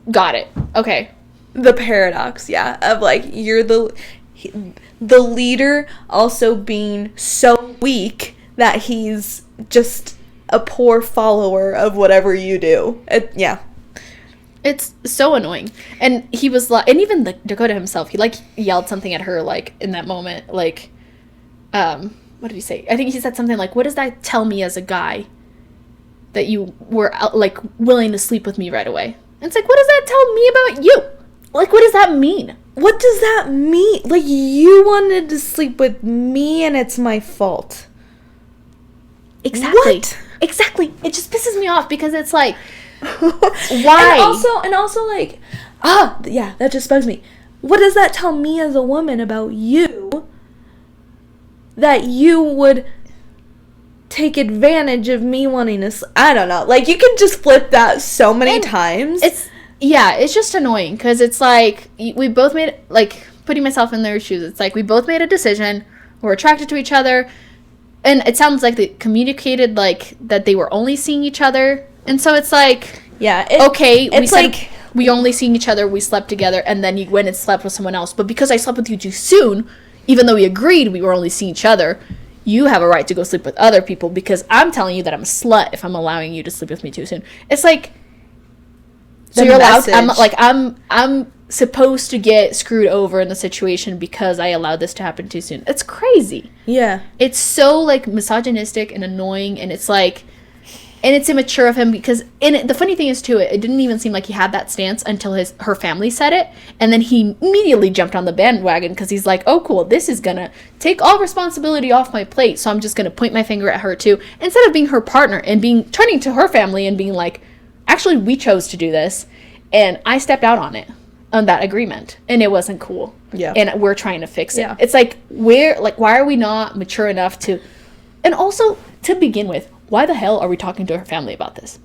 Got it. Okay. The paradox, of like you're the leader, also being so weak that he's just a poor follower of whatever you do. It's so annoying. And he was like, and even Dakota himself, he like yelled something at her like in that moment, like what did he say? I think he said something like, what does that tell me as a guy that you were, like, willing to sleep with me right away? And it's like, what does that tell me about you? Like, what does that mean? What does that mean? Like, you wanted to sleep with me and it's my fault. Exactly. What? Exactly. It just pisses me off because it's like, why? And also, like, yeah, that just bugs me. What does that tell me as a woman about you? That you would take advantage of me wanting to... I don't know. Like, you can just flip that so many times. It's just annoying because it's like, we both made, like, putting myself in their shoes, it's like we both made a decision, we're attracted to each other, and it sounds like they communicated, like, that they were only seeing each other, and so it's like, yeah, we only seen each other, we slept together, and then you went and slept with someone else, but because I slept with you too soon, even though we agreed we were only seeing each other, you have a right to go sleep with other people because I'm telling you that I'm a slut if I'm allowing you to sleep with me too soon. It's like, so you're allowed, I'm supposed to get screwed over in the situation because I allowed this to happen too soon. It's crazy. Yeah. It's so, like, misogynistic and annoying, and it's like, and it's immature of him because, and the funny thing is, too, it didn't even seem like he had that stance until her family said it, and then he immediately jumped on the bandwagon because he's like, oh, cool, this is gonna take all responsibility off my plate, so I'm just gonna point my finger at her, too, instead of being her partner and turning to her family and being like, actually, we chose to do this, and I stepped out on it, on that agreement, and it wasn't cool. Yeah. And we're trying to fix it. Yeah. It's like, why are we not mature enough to, and also, to begin with, why the hell are we talking to her family about this?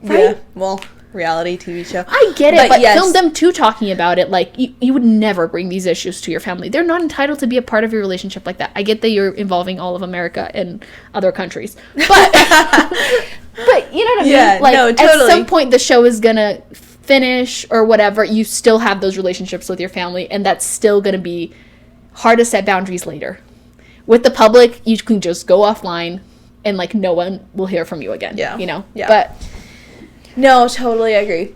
Right? Yeah, well, reality TV show. I get it, but yes. Film them too talking about it. Like, you would never bring these issues to your family. They're not entitled to be a part of your relationship like that. I get that you're involving all of America and other countries. But, but you know what I mean? Yeah, like, no, totally. At some point, the show is going to finish or whatever. You still have those relationships with your family, and that's still going to be hard to set boundaries later. With the public, you can just go offline, and, like, no one will hear from you again. Yeah. You know? Yeah. But no, totally agree.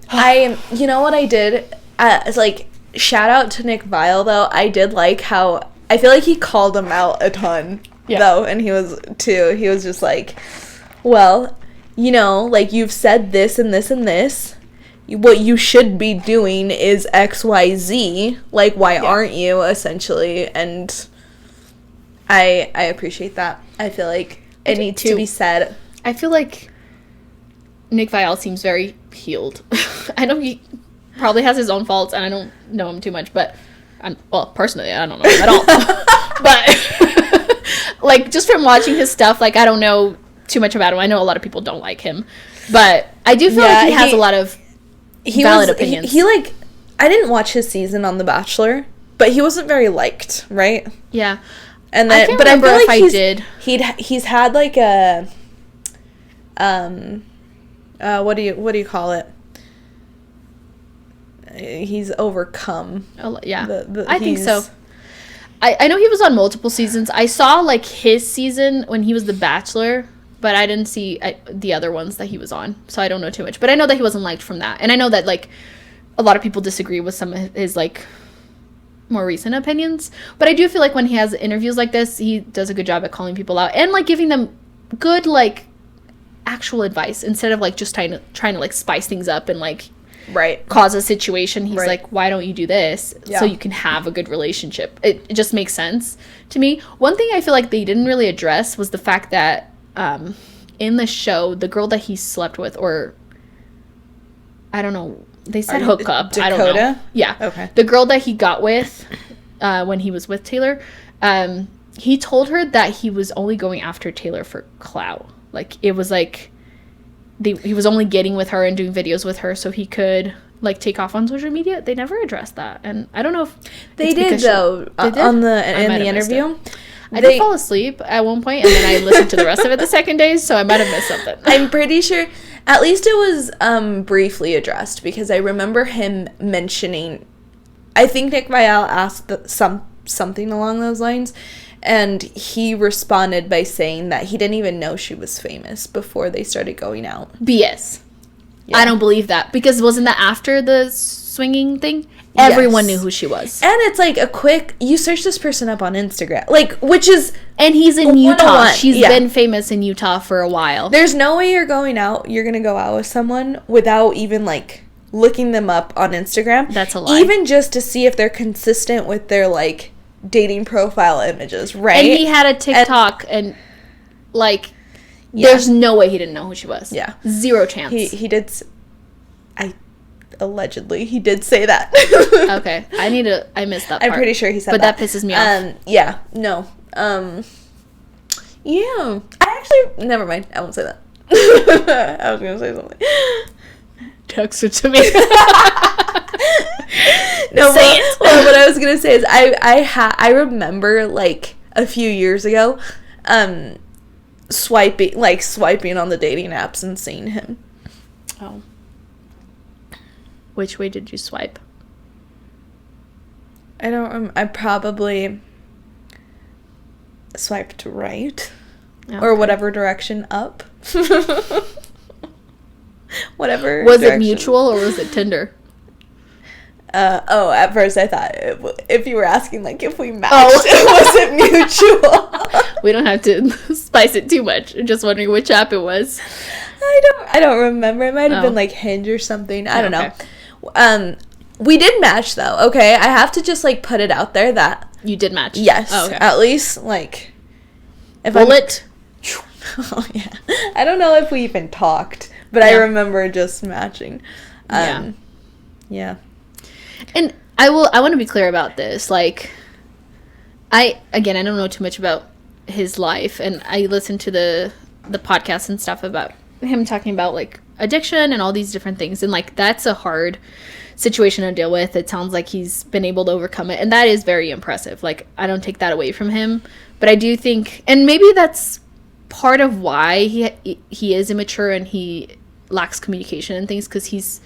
You know what I did? It's like, shout out to Nick Viall, though. I did like how, I feel like he called him out a ton, though. And he was just like, well, you know, like, you've said this and this and this. What you should be doing is X, Y, Z. Like, why aren't you, essentially? And I appreciate that. I feel like it needs to be said. I feel like Nick Viall seems very healed. I know he probably has his own faults, and I don't know him too much, but, personally, I don't know him at all. But, like, just from watching his stuff, like, I don't know too much about him. I know a lot of people don't like him, but I do feel like he has a lot of valid opinions. He like, I didn't watch his season on The Bachelor, but he wasn't very liked, right? Yeah. And then, I can't remember if I did. He's had like a, what do you call it? He's overcome. Yeah, I think so. I know he was on multiple seasons. I saw, like, his season when he was The Bachelor, but I didn't see the other ones that he was on, so I don't know too much. But I know that he wasn't liked from that, and I know that, like, a lot of people disagree with some of his, like, more recent opinions, but I do feel like when he has interviews like this, he does a good job at calling people out and, like, giving them good, like, actual advice instead of, like, just trying to like spice things up and, like, cause a situation. He's like, why don't you do this so you can have a good relationship? It just makes sense to me. One thing I feel like they didn't really address was the fact that in the show, the girl that he slept with, or I don't know, they said hook up. Dakota? I don't know. Yeah. Okay. The girl that he got with when he was with Taylor, he told her that he was only going after Taylor for clout. Like, it was like he was only getting with her and doing videos with her so he could, like, take off on social media. They never addressed that, and I don't know if they did, though. In the interview. I did fall asleep at one point, and then I listened to the rest of it the second day, so I might have missed something. I'm pretty sure, at least it was briefly addressed, because I remember him mentioning, I think Nick Viall asked something along those lines, and he responded by saying that he didn't even know she was famous before they started going out. BS. Yeah. I don't believe that, because wasn't that after the swinging thing? everyone knew who she was. And it's like a quick, you search this person up on Instagram, like, which is, and he's in Utah. She's been famous in Utah for a while. There's no way you're going to go out with someone without even, like, looking them up on Instagram. That's a lie. Even just to see if they're consistent with their, like, dating profile images, right? And he had a TikTok, and like, there's no way he didn't know who she was. Yeah. Zero chance. He did, allegedly, he did say that. Okay. I missed that part. I'm pretty sure he said but that. But that pisses me off. Yeah. No. Yeah. I actually, never mind. I won't say that. I was going to say something. Text it to me. No, well, what I was gonna say is I remember, like, a few years ago, swiping on the dating apps and seeing him. Oh. Which way did you swipe? I probably swiped right, Okay. or whatever direction up. Whatever. Was direction. it mutual or was it Tinder? At first I thought if you were asking, like, if we matched, was it mutual? We don't have to spice it too much. I'm just wondering which app it was. I don't remember. It might have been, like, Hinge or something. I don't know. We did match, though, okay? I have to just, like, put it out there that... You did match? Yes. Oh, okay. At least, like... If Bullet? Oh, yeah. I don't know if we even talked, but I remember just matching. Yeah. And I want to be clear about this. Like, I don't know too much about his life, and I listened to the podcast and stuff about him talking about, like, addiction and all these different things, and, like, that's a hard situation to deal with. It sounds like he's been able to overcome it, and that is very impressive. Like, I don't take that away from him, but I do think, and maybe that's part of why he is immature and he lacks communication and things, because he's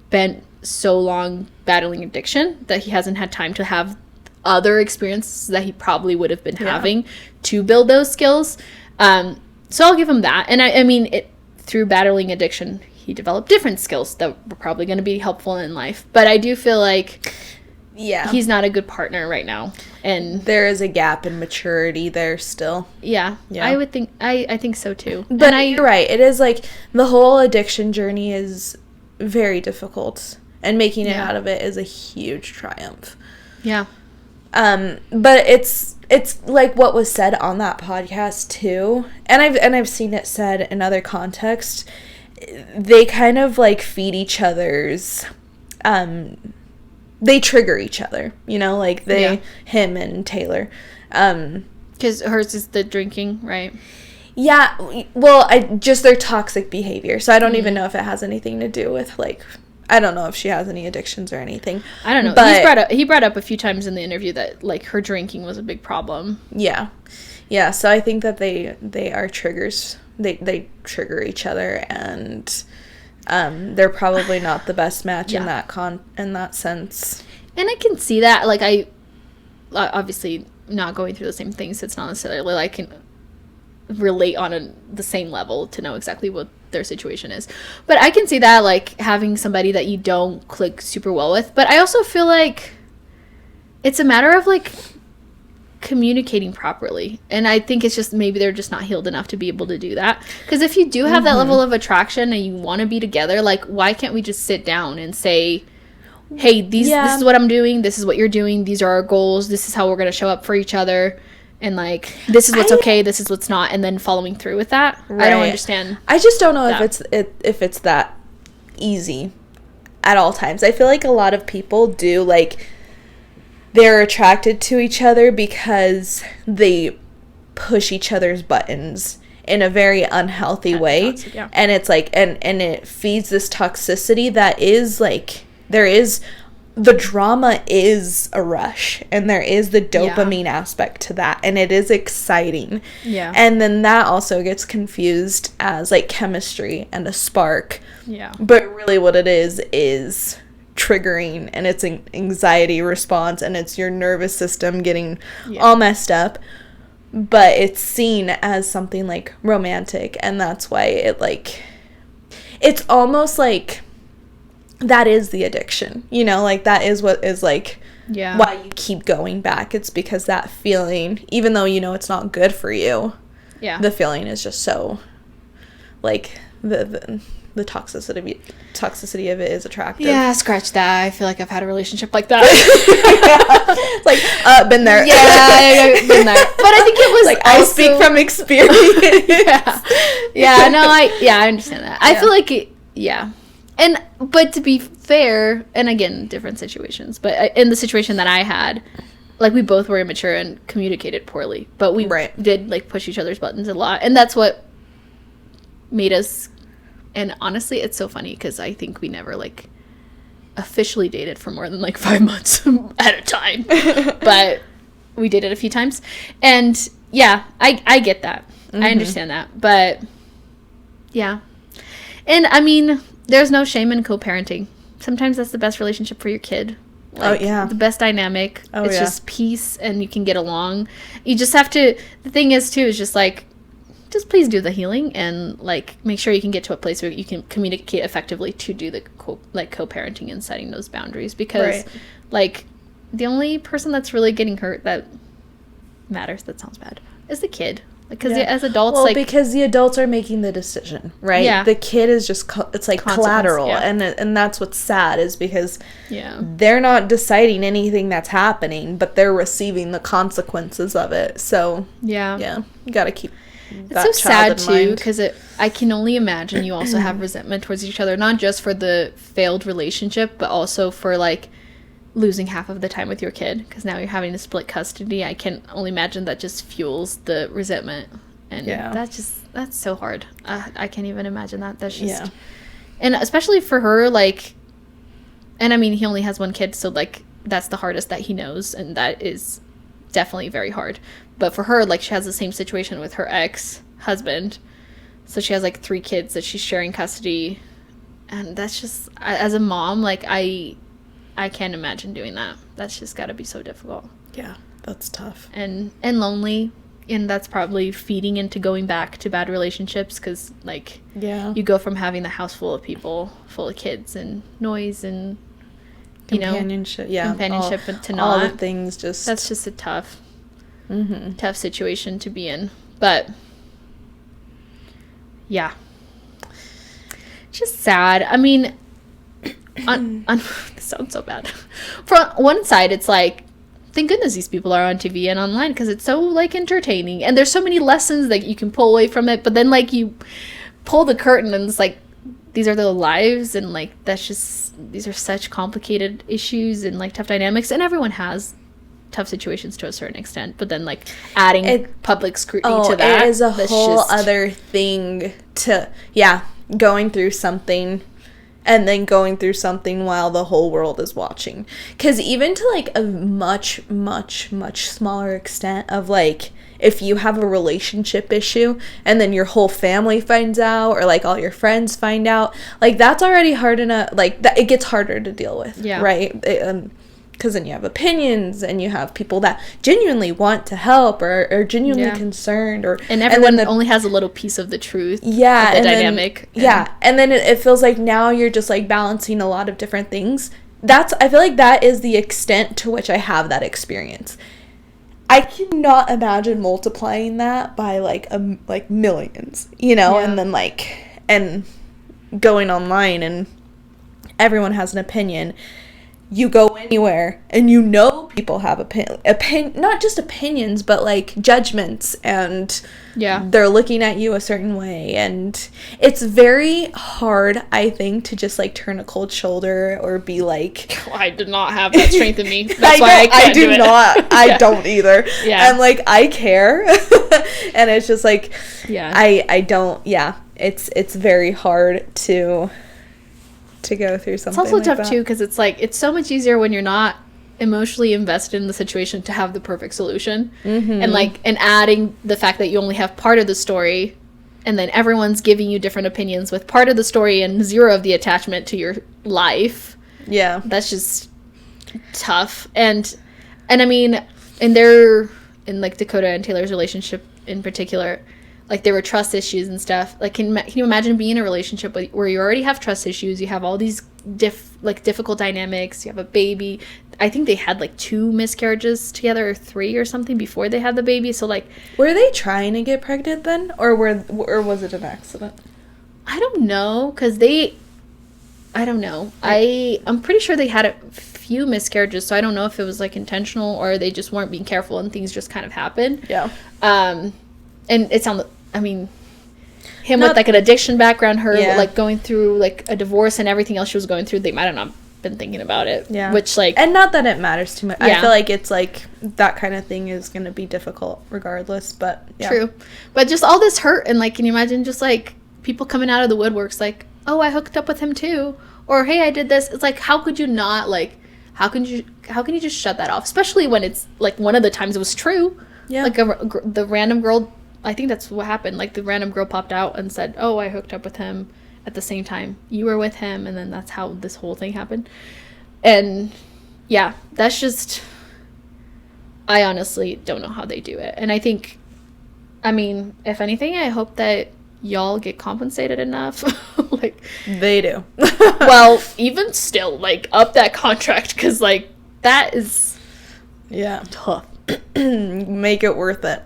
been so long battling addiction that he hasn't had time to have other experiences that he probably would have been having to build those skills. So I'll give him that. And I mean, through battling addiction, he developed different skills that were probably going to be helpful in life. But I do feel like he's not a good partner right now. And there is a gap in maturity there still. Yeah. I would think, I think so too. But you're right. It is, like, the whole addiction journey is very difficult, and making it out of it is a huge triumph. Yeah. But it's like what was said on that podcast too, and I've seen it said in other contexts. They kind of, like, feed each other's, they trigger each other, you know, like him and Taylor, because hers is the drinking, right? Yeah, well, just their toxic behavior. So I don't even know if it has anything to do with, like, I don't know if she has any addictions or anything. I don't know. But he brought up a few times in the interview that, like, her drinking was a big problem. Yeah. Yeah, so I think that they are triggers. They trigger each other, and they're probably not the best match in that sense. And I can see that. Like, I obviously not going through the same things. It's not necessarily like I can relate on the same level to know exactly what their situation is, but I can see that, like, having somebody that you don't click super well with. But I also feel like it's a matter of, like, communicating properly, and I think it's just maybe they're just not healed enough to be able to do that. Because if you do have that level of attraction and you want to be together, like, why can't we just sit down and say, hey, this is what I'm doing, this is what you're doing, these are our goals, this is how we're going to show up for each other, and, like, this is what's okay, this is what's not, and then following through with that. Right. I don't understand. I just don't know if it's that easy at all times. I feel like a lot of people do, like, they're attracted to each other because they push each other's buttons in a very unhealthy way. Toxic, yeah. And it's like, and it feeds this toxicity that is, like, the drama is a rush, and there is the dopamine aspect to that, and it is exciting. Yeah. And then that also gets confused as, like, chemistry and a spark. Yeah. But really what it is triggering, and it's an anxiety response, and it's your nervous system getting all messed up. But it's seen as something, like, romantic, and that's why it, like, it's almost like that is the addiction, you know, like that is what is like why you keep going back. It's because that feeling, even though you know it's not good for you, the feeling is just so like the toxicity of it is attractive. Yeah, scratch that. I feel like I've had a relationship like that. Like been there. Yeah, been there. But I think it was like also, I speak from experience. I understand that. I feel like but to be fair, and again, different situations, but in the situation that I had, like, we both were immature and communicated poorly, but we did, like, push each other's buttons a lot, and that's what made us. And honestly, it's so funny because I think we never, like, officially dated for more than, like, 5 months at a time. But we dated a few times. And, yeah, I get that. Mm-hmm. I understand that. But, yeah. And, I mean, there's no shame in co-parenting. Sometimes that's the best relationship for your kid. Like, the best dynamic. It's just peace and you can get along. You just have to... The thing is, too, is just, like... Just please do the healing and, like, make sure you can get to a place where you can communicate effectively to do the co-parenting and setting those boundaries, because like, the only person that's really getting hurt that matters, that sounds bad, is the kid, because as adults, like, because the adults are making the decision, right? The kid is just it's like collateral, and that's what's sad, is because they're not deciding anything that's happening, but they're receiving the consequences of it. So you gotta keep it's so sad too, because I can only imagine you also have resentment towards each other, not just for the failed relationship, but also for, like, losing half of the time with your kid, because now you're having to split custody. I can only imagine that just fuels the resentment, and that's so hard. I can't even imagine that. That's just and especially for her, like, and I mean, he only has one kid, so, like, that's the hardest that he knows, and that is definitely very hard. But for her, like, she has the same situation with her ex-husband. So she has, like, 3 kids that she's sharing custody. And that's just, as a mom, like, I can't imagine doing that. That's just got to be so difficult. Yeah, that's tough. And lonely. And that's probably feeding into going back to bad relationships, because, like, you go from having the house full of people, full of kids and noise and, you companionship, to not. All the things just... That's just a tough situation to be in. But just sad. I mean, this sounds so bad. From one side, it's like, thank goodness these people are on TV and online, because it's so, like, entertaining, and there's so many lessons that you can pull away from it. But then, like, you pull the curtain and it's like, these are their lives, and, like, that's just, these are such complicated issues and, like, tough dynamics, and everyone has tough situations to a certain extent, but then, like, adding public scrutiny to that, it is a whole other thing to going through something, and then going through something while the whole world is watching. Because even to, like, a much smaller extent of, like, if you have a relationship issue and then your whole family finds out, or, like, all your friends find out, like, that's already hard enough. Like, that, it gets harder to deal with, right? Because then you have opinions, and you have people that genuinely want to help, or are genuinely concerned, and everyone only has a little piece of the truth. Of the dynamic. And then it feels like now you're just, like, balancing a lot of different things. I feel like that is the extent to which I have that experience. I cannot imagine multiplying that by, like, millions, and then, like, and going online, and everyone has an opinion. You go anywhere, and people have not just opinions, but, like, judgments, and they're looking at you a certain way, and it's very hard, I think, to just, like, turn a cold shoulder or be like, I did not have that strength in me. That's why I do not. I don't either. And, like, I care, and it's just like, I don't. It's very hard to go through something. It's also like tough too, because it's like, it's so much easier when you're not emotionally invested in the situation to have the perfect solution, and, like, and adding the fact that you only have part of the story, and then everyone's giving you different opinions with part of the story and zero of the attachment to your life. That's just tough. And I mean, in like Dakota and Taylor's relationship in particular, like, there were trust issues and stuff. Like, can you imagine being in a relationship where you already have trust issues, you have all these difficult dynamics. You have a baby. I think they had like 2 miscarriages together, or 3 or something, before they had the baby. So like, were they trying to get pregnant then, or was it an accident? I don't know, because I don't know. I'm pretty sure they had a few miscarriages, so I don't know if it was like intentional or they just weren't being careful and things just kind of happened. Yeah. And it sounded, I mean, him with like an addiction background, her like going through like a divorce and everything else she was going through, they might have not been thinking about it. Yeah. Which like, and not that it matters too much. Yeah. I feel like it's like that kind of thing is going to be difficult regardless, but yeah. True. But just all this hurt, and like, can you imagine just like people coming out of the woodworks like, oh, I hooked up with him too, or hey, I did this. It's like, how could you not, like, how can you just shut that off, especially when it's like one of the times it was true. Yeah. Like the random girl, I think that's what happened. Like the random girl popped out and said, oh, I hooked up with him at the same time you were with him, and then that's how this whole thing happened. And yeah, that's just, I honestly don't know how they do it. And I think, I mean, if anything, I hope that y'all get compensated enough. Like, they do. Well, even still, like, up that contract, because like that is tough. Make it worth it.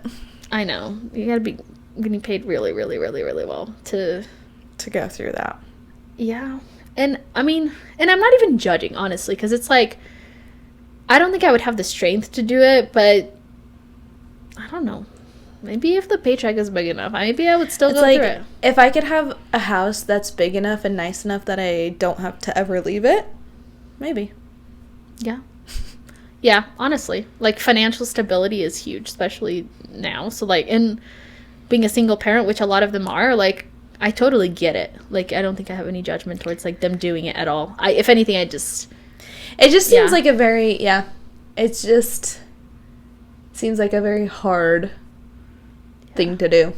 I know, you gotta be getting paid really, really, really, really well to go through that. Yeah. And I mean, and I'm not even judging, honestly, because it's like, I don't think I would have the strength to do it, but I don't know. Maybe if the paycheck is big enough, maybe I would still go through it. If I could have a house that's big enough and nice enough that I don't have to ever leave it, maybe. Yeah. Yeah, honestly. Like, financial stability is huge, especially now. So, like, in being a single parent, which a lot of them are, like, I totally get it. Like, I don't think I have any judgment towards, like, them doing it at all. If anything, it just seems like a very, it just seems like a very hard thing to do.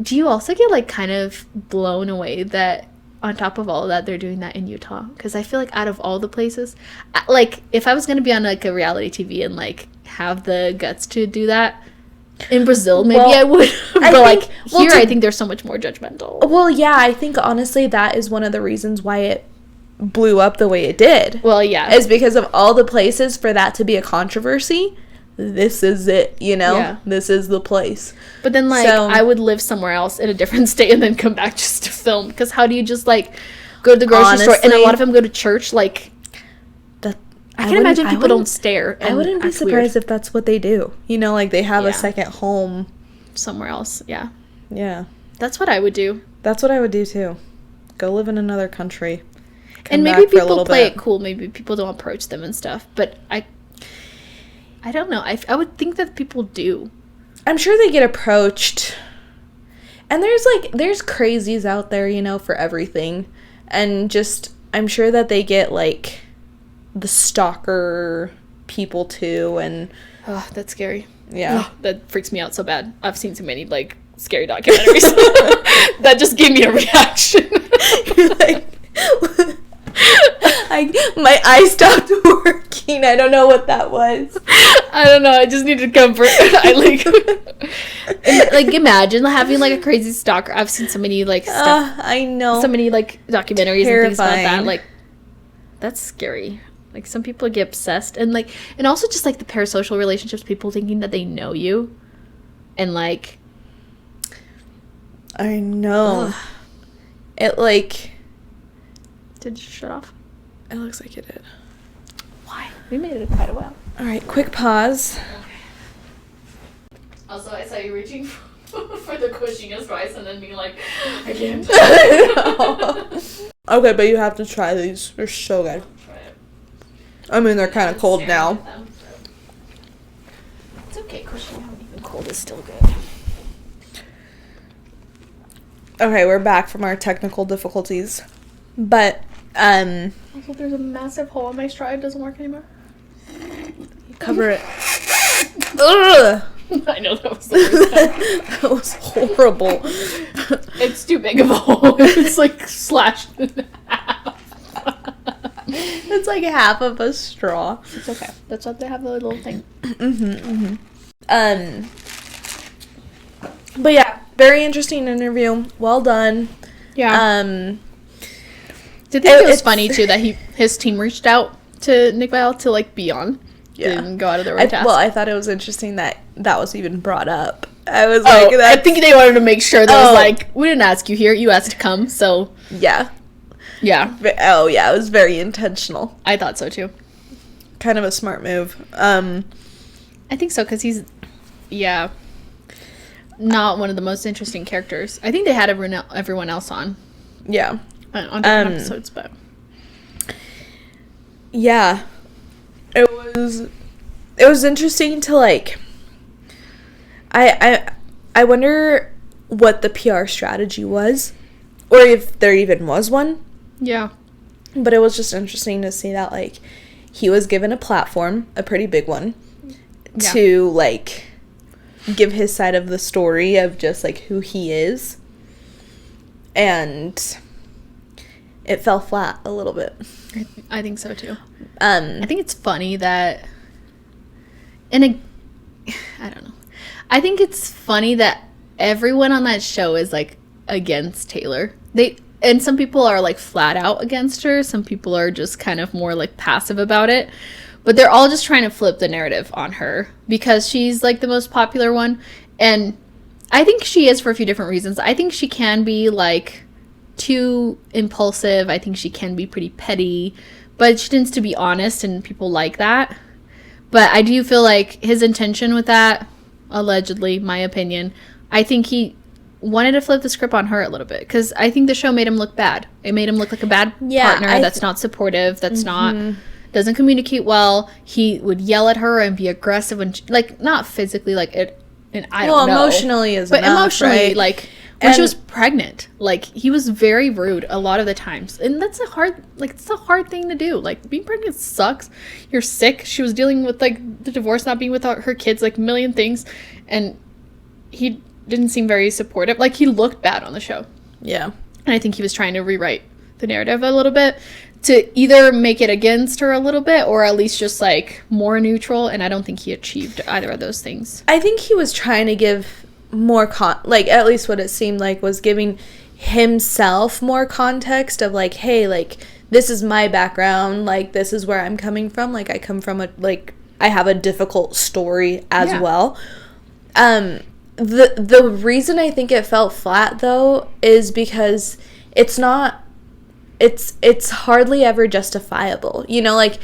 Do you also get, like, kind of blown away that on top of all of that, they're doing that in Utah? Because I feel like out of all the places, like, if I was going to be on, like, a reality TV and, like, have the guts to do that, in Brazil, maybe I would. But, I think they're so much more judgmental. Well, yeah, I think, honestly, that is one of the reasons why it blew up the way it did. Well, yeah. Is because of all the places for that to be a controversy. This is it, you know? Yeah. This is the place. But then, like, I would live somewhere else in a different state and then come back just to film. Because how do you just, like, go to the grocery store? And a lot of them go to church, like... I can imagine people don't stare. I wouldn't be surprised if that's what they do. You know, like, they have a second home. Somewhere else, yeah. Yeah. That's what I would do. That's what I would do, too. Go live in another country. And maybe people play it cool. Maybe people don't approach them and stuff. But I don't know. I would think that people do. I'm sure they get approached. And there's crazies out there, you know, for everything. And just, I'm sure that they get, like, the stalker people, too. And oh, that's scary. Yeah. Oh, that freaks me out so bad. I've seen so many, like, scary documentaries. That just gave me a reaction. My eye stopped working. I don't know what that was. I don't know. I just needed comfort. Like, imagine having, like, a crazy stalker. I've seen so many, like, stuff. I know. So many, like, documentaries and things about that. Like, that's scary. Like, some people get obsessed. And, like, and also just, like, the parasocial relationships, people thinking that they know you. And, like... I know. Ugh. It, like... Did you shut off? It looks like it did. Why? We made it quite a while. All right, quick pause. Okay. Also, I saw you reaching for the cushiest rice and then being like, I can't. Okay, but you have to try these. They're so good. Try it. I mean, they're kind of cold now. It's okay, cushion. Even cold is still good. Okay, we're back from our technical difficulties. But, Also, there's a massive hole in my straw. It doesn't work anymore. Cover it. Ugh! I know, that was the worst time. That was horrible. It's too big of a hole. It's, like, slashed in half. It's like half of a straw. It's okay. That's why they have the little thing. But yeah, very interesting interview. Well done. Yeah. Did you think it was funny, too, that his team reached out to Nick Viall to, like, be on? Yeah. Didn't go out of their way task. Well, I thought it was interesting that was even brought up. I was like... I think they wanted to make sure that was like, we didn't ask you here, you asked to come, so... Yeah. Yeah. Oh, yeah, it was very intentional. I thought so, too. Kind of a smart move. I think so, because he's... Yeah. Not one of the most interesting characters. I think they had everyone else on. Yeah. On different episodes, but... Yeah. It was interesting to, like... I wonder what the PR strategy was, or if there even was one. Yeah. But it was just interesting to see that, like, he was given a platform, a pretty big one, to, like, give his side of the story of just, like, who he is. And it fell flat a little bit. I think so, too. I think it's funny that... I don't know. I think it's funny that everyone on that show is, like, against Taylor. And some people are, like, flat out against her. Some people are just kind of more, like, passive about it. But they're all just trying to flip the narrative on her because she's, like, the most popular one. And I think she is for a few different reasons. I think she can be, like, too impulsive. I think she can be pretty petty. But she tends to be honest, and people like that. But I do feel like his intention with that, allegedly, my opinion, I think he wanted to flip the script on her a little bit. Because I think the show made him look bad. It made him look like a bad partner that's not supportive, that's not... doesn't communicate well. He would yell at her and be aggressive when she, like, not physically, like, it, and I don't know. Well, emotionally is but enough, emotionally, right? like, when she was pregnant, like, he was very rude a lot of the times. And that's a hard thing to do. Like, being pregnant sucks. You're sick. She was dealing with, like, the divorce, not being with her kids, like, a million things. And he didn't seem very supportive. Like, he looked bad on the show. Yeah. And I think he was trying to rewrite the narrative a little bit to either make it against her a little bit or at least just, like, more neutral. And I don't think he achieved either of those things. I think he was trying to give more like, at least what it seemed like was giving himself more context of, like, hey, like, this is my background, like, this is where I'm coming from, like, I come from I have a difficult story as well. The reason I think it felt flat, though, is because it's hardly ever justifiable, you know, like,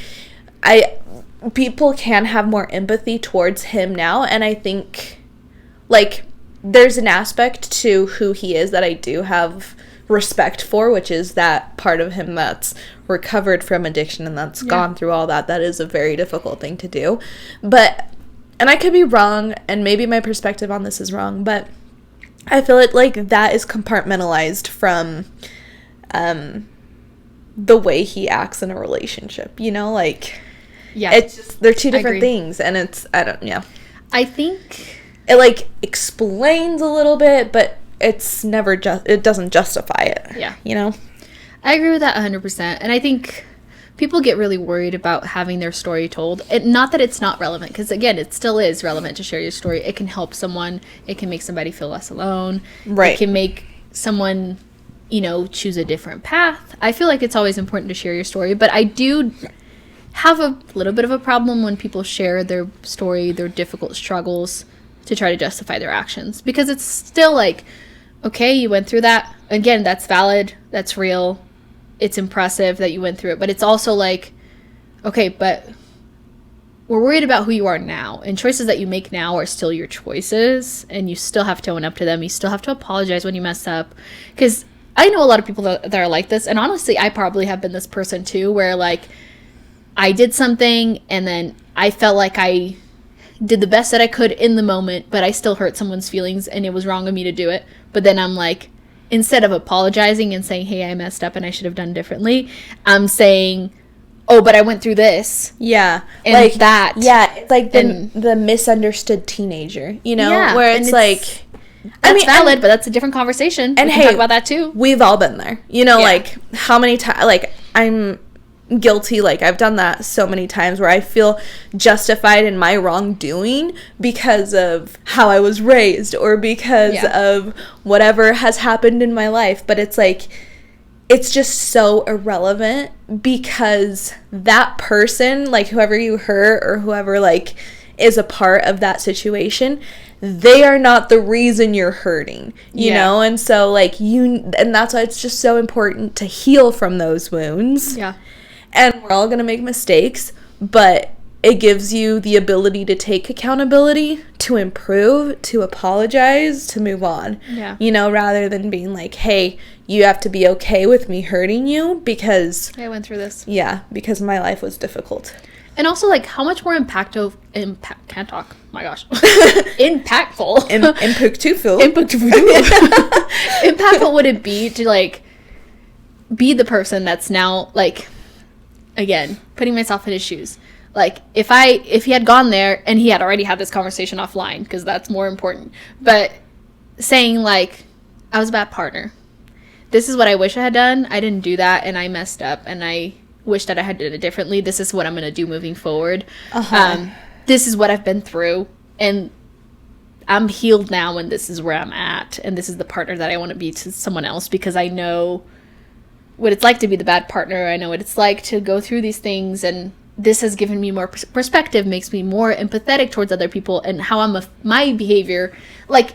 people can have more empathy towards him now, and I think, like, there's an aspect to who he is that I do have respect for, which is that part of him that's recovered from addiction and that's gone through all that. That is a very difficult thing to do. But, and I could be wrong, and maybe my perspective on this is wrong, but I feel like that is compartmentalized from the way he acts in a relationship, you know, like, it's just, they're two different things, and I think it, like, explains a little bit, but it's never it doesn't justify it, you know. I agree with that 100%, and I think people get really worried about having their story told. Not that it's not relevant, because, again, it still is relevant to share your story. It can help someone. It can make somebody feel less alone. Right. It can make someone, you know, choose a different path. I feel like it's always important to share your story, but I do have a little bit of a problem when people share their story, their difficult struggles, to try to justify their actions. Because it's still like, okay, you went through that. Again, that's valid. That's real. It's impressive that you went through it. But it's also like, okay, but we're worried about who you are now. And choices that you make now are still your choices. And you still have to own up to them. You still have to apologize when you mess up. Because I know a lot of people that are like this. And honestly, I probably have been this person too, where, like, I did something and then I felt like I did the best that I could in the moment, but I still hurt someone's feelings and it was wrong of me to do it. But then I'm like, instead of apologizing and saying, hey, I messed up and I should have done differently, I'm saying, oh, but I went through this. Yeah. And like that. Yeah. It's like the misunderstood teenager, you know, where it's like, that's valid, but that's a different conversation. And we can talk about that too. We've all been there, you know, like, how many times, like, I'm guilty, like, I've done that so many times where I feel justified in my wrongdoing because of how I was raised or because of whatever has happened in my life. But it's like, it's just so irrelevant, because that person, like whoever you hurt or whoever like is a part of that situation, they are not the reason you're hurting, you know? And so like and that's why it's just so important to heal from those wounds. Yeah. And we're all going to make mistakes, but it gives you the ability to take accountability, to improve, to apologize, to move on. Yeah. You know, rather than being like, hey, you have to be okay with me hurting you because I went through this. Yeah, because my life was difficult. And also, like, how much more impactful. My gosh. Impactful. Impactful would it be to, like, be the person that's now, like, again, putting myself in his shoes. Like, if he had gone there and he had already had this conversation offline, because that's more important, but saying, like, I was a bad partner. This is what I wish I had done. I didn't do that, and I messed up, and I wish that I had done it differently. This is what I'm going to do moving forward. This is what I've been through, and I'm healed now, and this is where I'm at, and this is the partner that I want to be to someone else, because I know what it's like to be the bad partner. I know what it's like to go through these things, and this has given me more perspective, makes me more empathetic towards other people, and how my behavior, like,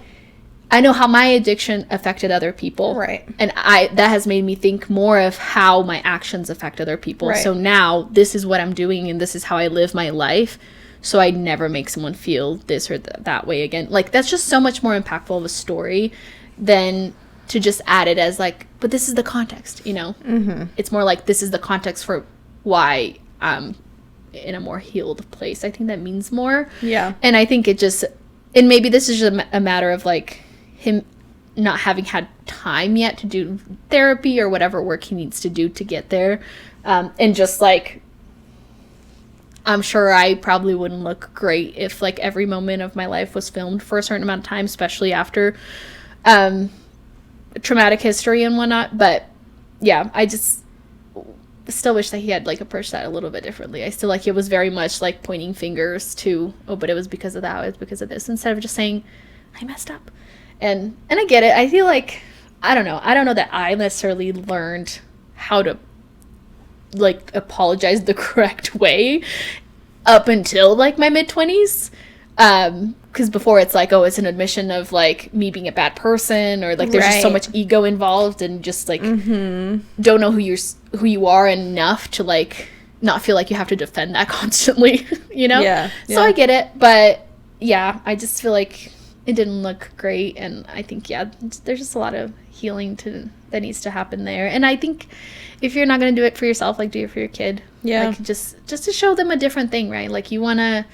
I know how my addiction affected other people. Right. And that has made me think more of how my actions affect other people. Right. So now this is what I'm doing, and this is how I live my life, so I never make someone feel this or that way again. Like, that's just so much more impactful of a story than to just add it as, like, but this is the context, you know? Mm-hmm. It's more like, this is the context for why I'm in a more healed place. I think that means more. Yeah. And I think it just, and maybe this is just a matter of, like, him not having had time yet to do therapy or whatever work he needs to do to get there. And just, like, I'm sure I probably wouldn't look great if, like, every moment of my life was filmed for a certain amount of time, especially after traumatic history and whatnot. But yeah, I just still wish that he had, like, approached that a little bit differently. I still, like, it was very much like pointing fingers to, oh, but it was because of that, it was because of this, instead of just saying, I messed up. And I get it. I feel like, I don't know that I necessarily learned how to, like, apologize the correct way up until, like, my mid-20s. Because before it's like, oh, it's an admission of, like, me being a bad person, or, like, there's just so much ego involved, and just, like, don't know who you are enough to, like, not feel like you have to defend that constantly, you know? Yeah. So I get it, but yeah, I just feel like it didn't look great, and I think, yeah, there's just a lot of healing that needs to happen there. And I think if you're not going to do it for yourself, like, do it for your kid. Yeah. Like, just to show them a different thing, right? Like, you want to,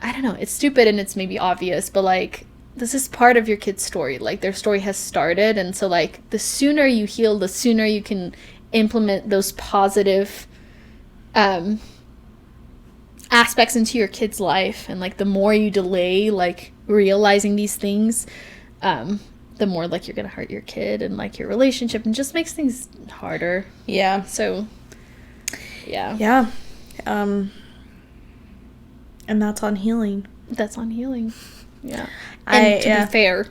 I don't know, it's stupid and it's maybe obvious, but, like, this is part of your kid's story. Like, their story has started, and so, like, the sooner you heal, the sooner you can implement those positive aspects into your kid's life. And, like, the more you delay, like, realizing these things, the more, like, you're gonna hurt your kid and, like, your relationship, and just makes things harder. Yeah. So yeah. And that's on healing. That's on healing. Yeah. And to be fair,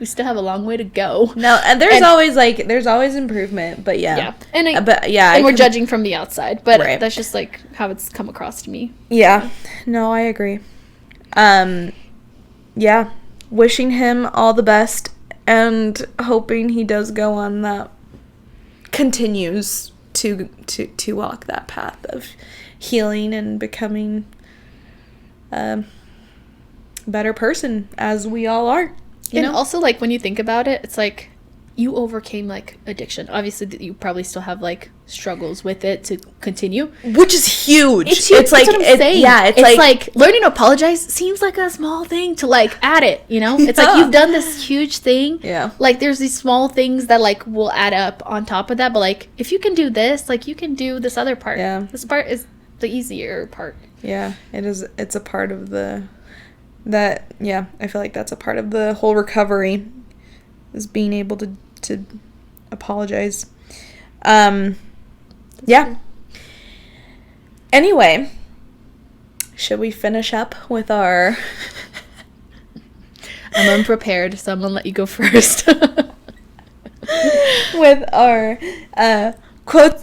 we still have a long way to go. No, and there's always improvement, but yeah. Yeah. And and we're judging from the outside, but that's just, like, how it's come across to me. Yeah. No, I agree. Yeah. Wishing him all the best, and hoping he does go on that, continues to walk that path of healing and becoming a better person, as we all are. You know? Also, like, when you think about it, it's like you overcame, like, addiction. Obviously, you probably still have, like, struggles with it to continue, which is huge. It's huge. It's like, that's what I'm saying. Yeah, it's like learning to apologize seems like a small thing to, like, add it, you know? It's like you've done this huge thing. Yeah. Like, there's these small things that, like, will add up on top of that, but, like, if you can do this, like, you can do this other part. Yeah. This part is the easier part. Yeah, it is. It's a part of I feel like that's a part of the whole recovery, is being able to apologize. Yeah. Anyway, should we finish up with our... I'm unprepared, so I'm gonna let you go first. with our quotes.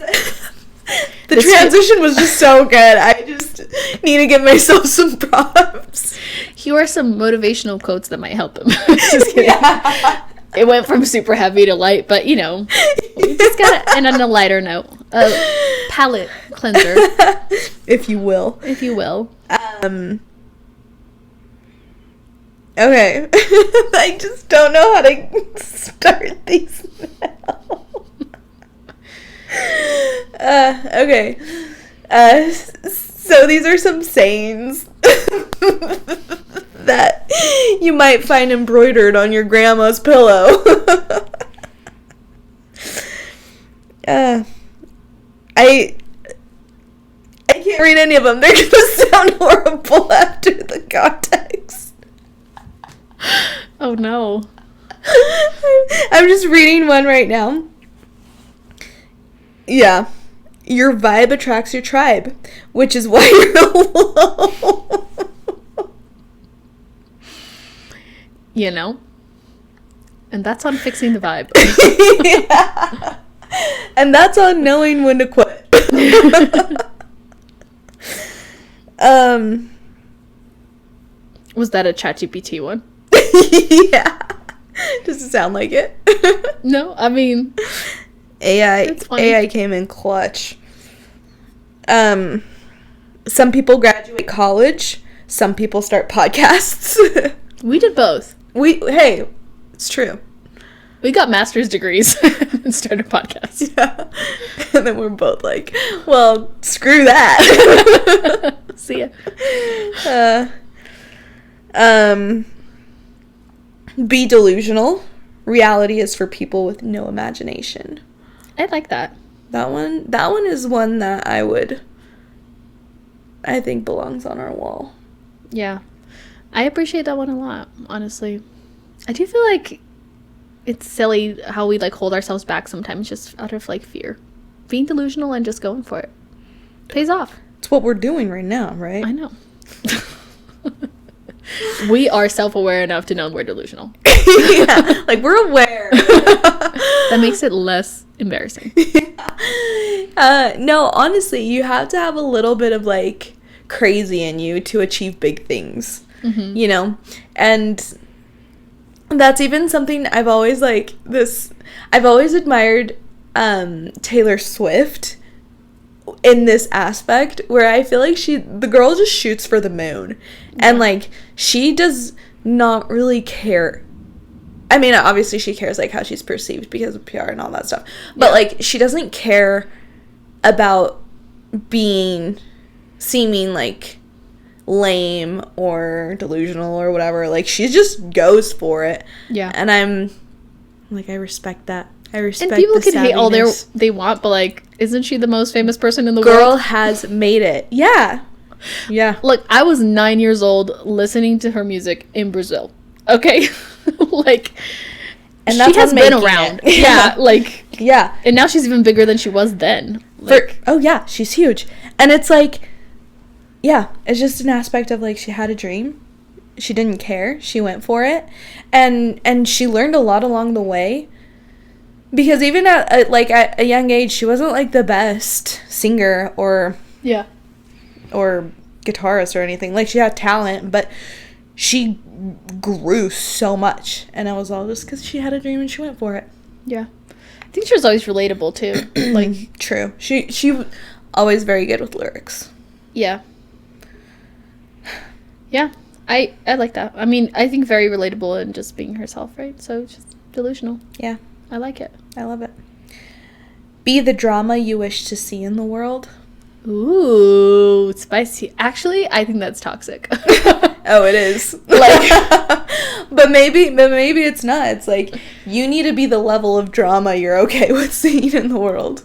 The transition was just so good. I just need to give myself some props. Here are some motivational quotes that might help him. Just kidding. Yeah. It went from super heavy to light, but we just got to end on a lighter note. A palate cleanser, if you will. Okay. I just don't know how to start these now. Okay. So these are some sayings that you might find embroidered on your grandma's pillow. I can't read any of them. They're gonna sound horrible after the context. Oh no. I'm just reading one right now. Yeah. Your vibe attracts your tribe, which is why you're alone. And that's on fixing the vibe. Yeah. And that's on knowing when to quit. Was that a ChatGPT one? Yeah. Does it sound like it? No, I mean... AI came in clutch. Some people graduate college. Some people start podcasts. We did both. Hey, it's true. We got master's degrees and started podcasts. Yeah. And then we're both like, well, screw that. See ya. Be delusional. Reality is for people with no imagination. I like that. That one is one that I think belongs on our wall. Yeah. I appreciate that one a lot, honestly. I do feel like it's silly how we hold ourselves back sometimes just out of fear. Being delusional and just going for it pays off. It's what we're doing right now, right? I know. We are self-aware enough to know we're delusional. Yeah, we're aware. That makes it less embarrassing. No, honestly, you have to have a little bit of crazy in you to achieve big things. Mm-hmm. And that's even something I've always admired Taylor Swift in this aspect, where I feel like the girl just shoots for the moon. Yeah. And she does not really care. I mean, obviously she cares how she's perceived because of PR and all that stuff, but she doesn't care about seeming lame or delusional or whatever. She just goes for it. Yeah. And I'm I respect that. I respect. And people can hate all they want, but isn't she the most famous person in the world? Girl has made it. Yeah. Yeah. Look, I was 9 years old listening to her music in Brazil. Okay. And she has been around. Yeah. Yeah. And now she's even bigger than she was then. Oh yeah, she's huge. And it's yeah, it's just an aspect of she had a dream. She didn't care. She went for it. And she learned a lot along the way. Because even at a young age, she wasn't the best singer or guitarist or anything. She had talent, but she grew so much, and it was all just because she had a dream and she went for it. Yeah, I think she was always relatable too. True. She was always very good with lyrics. Yeah. Yeah, I like that. I mean, I think very relatable and just being herself, right? So just delusional. Yeah. I like it. I love it. Be the drama you wish to see in the world. Ooh, spicy. Actually, I think that's toxic. Oh, it is. But maybe it's not. It's you need to be the level of drama you're okay with seeing in the world.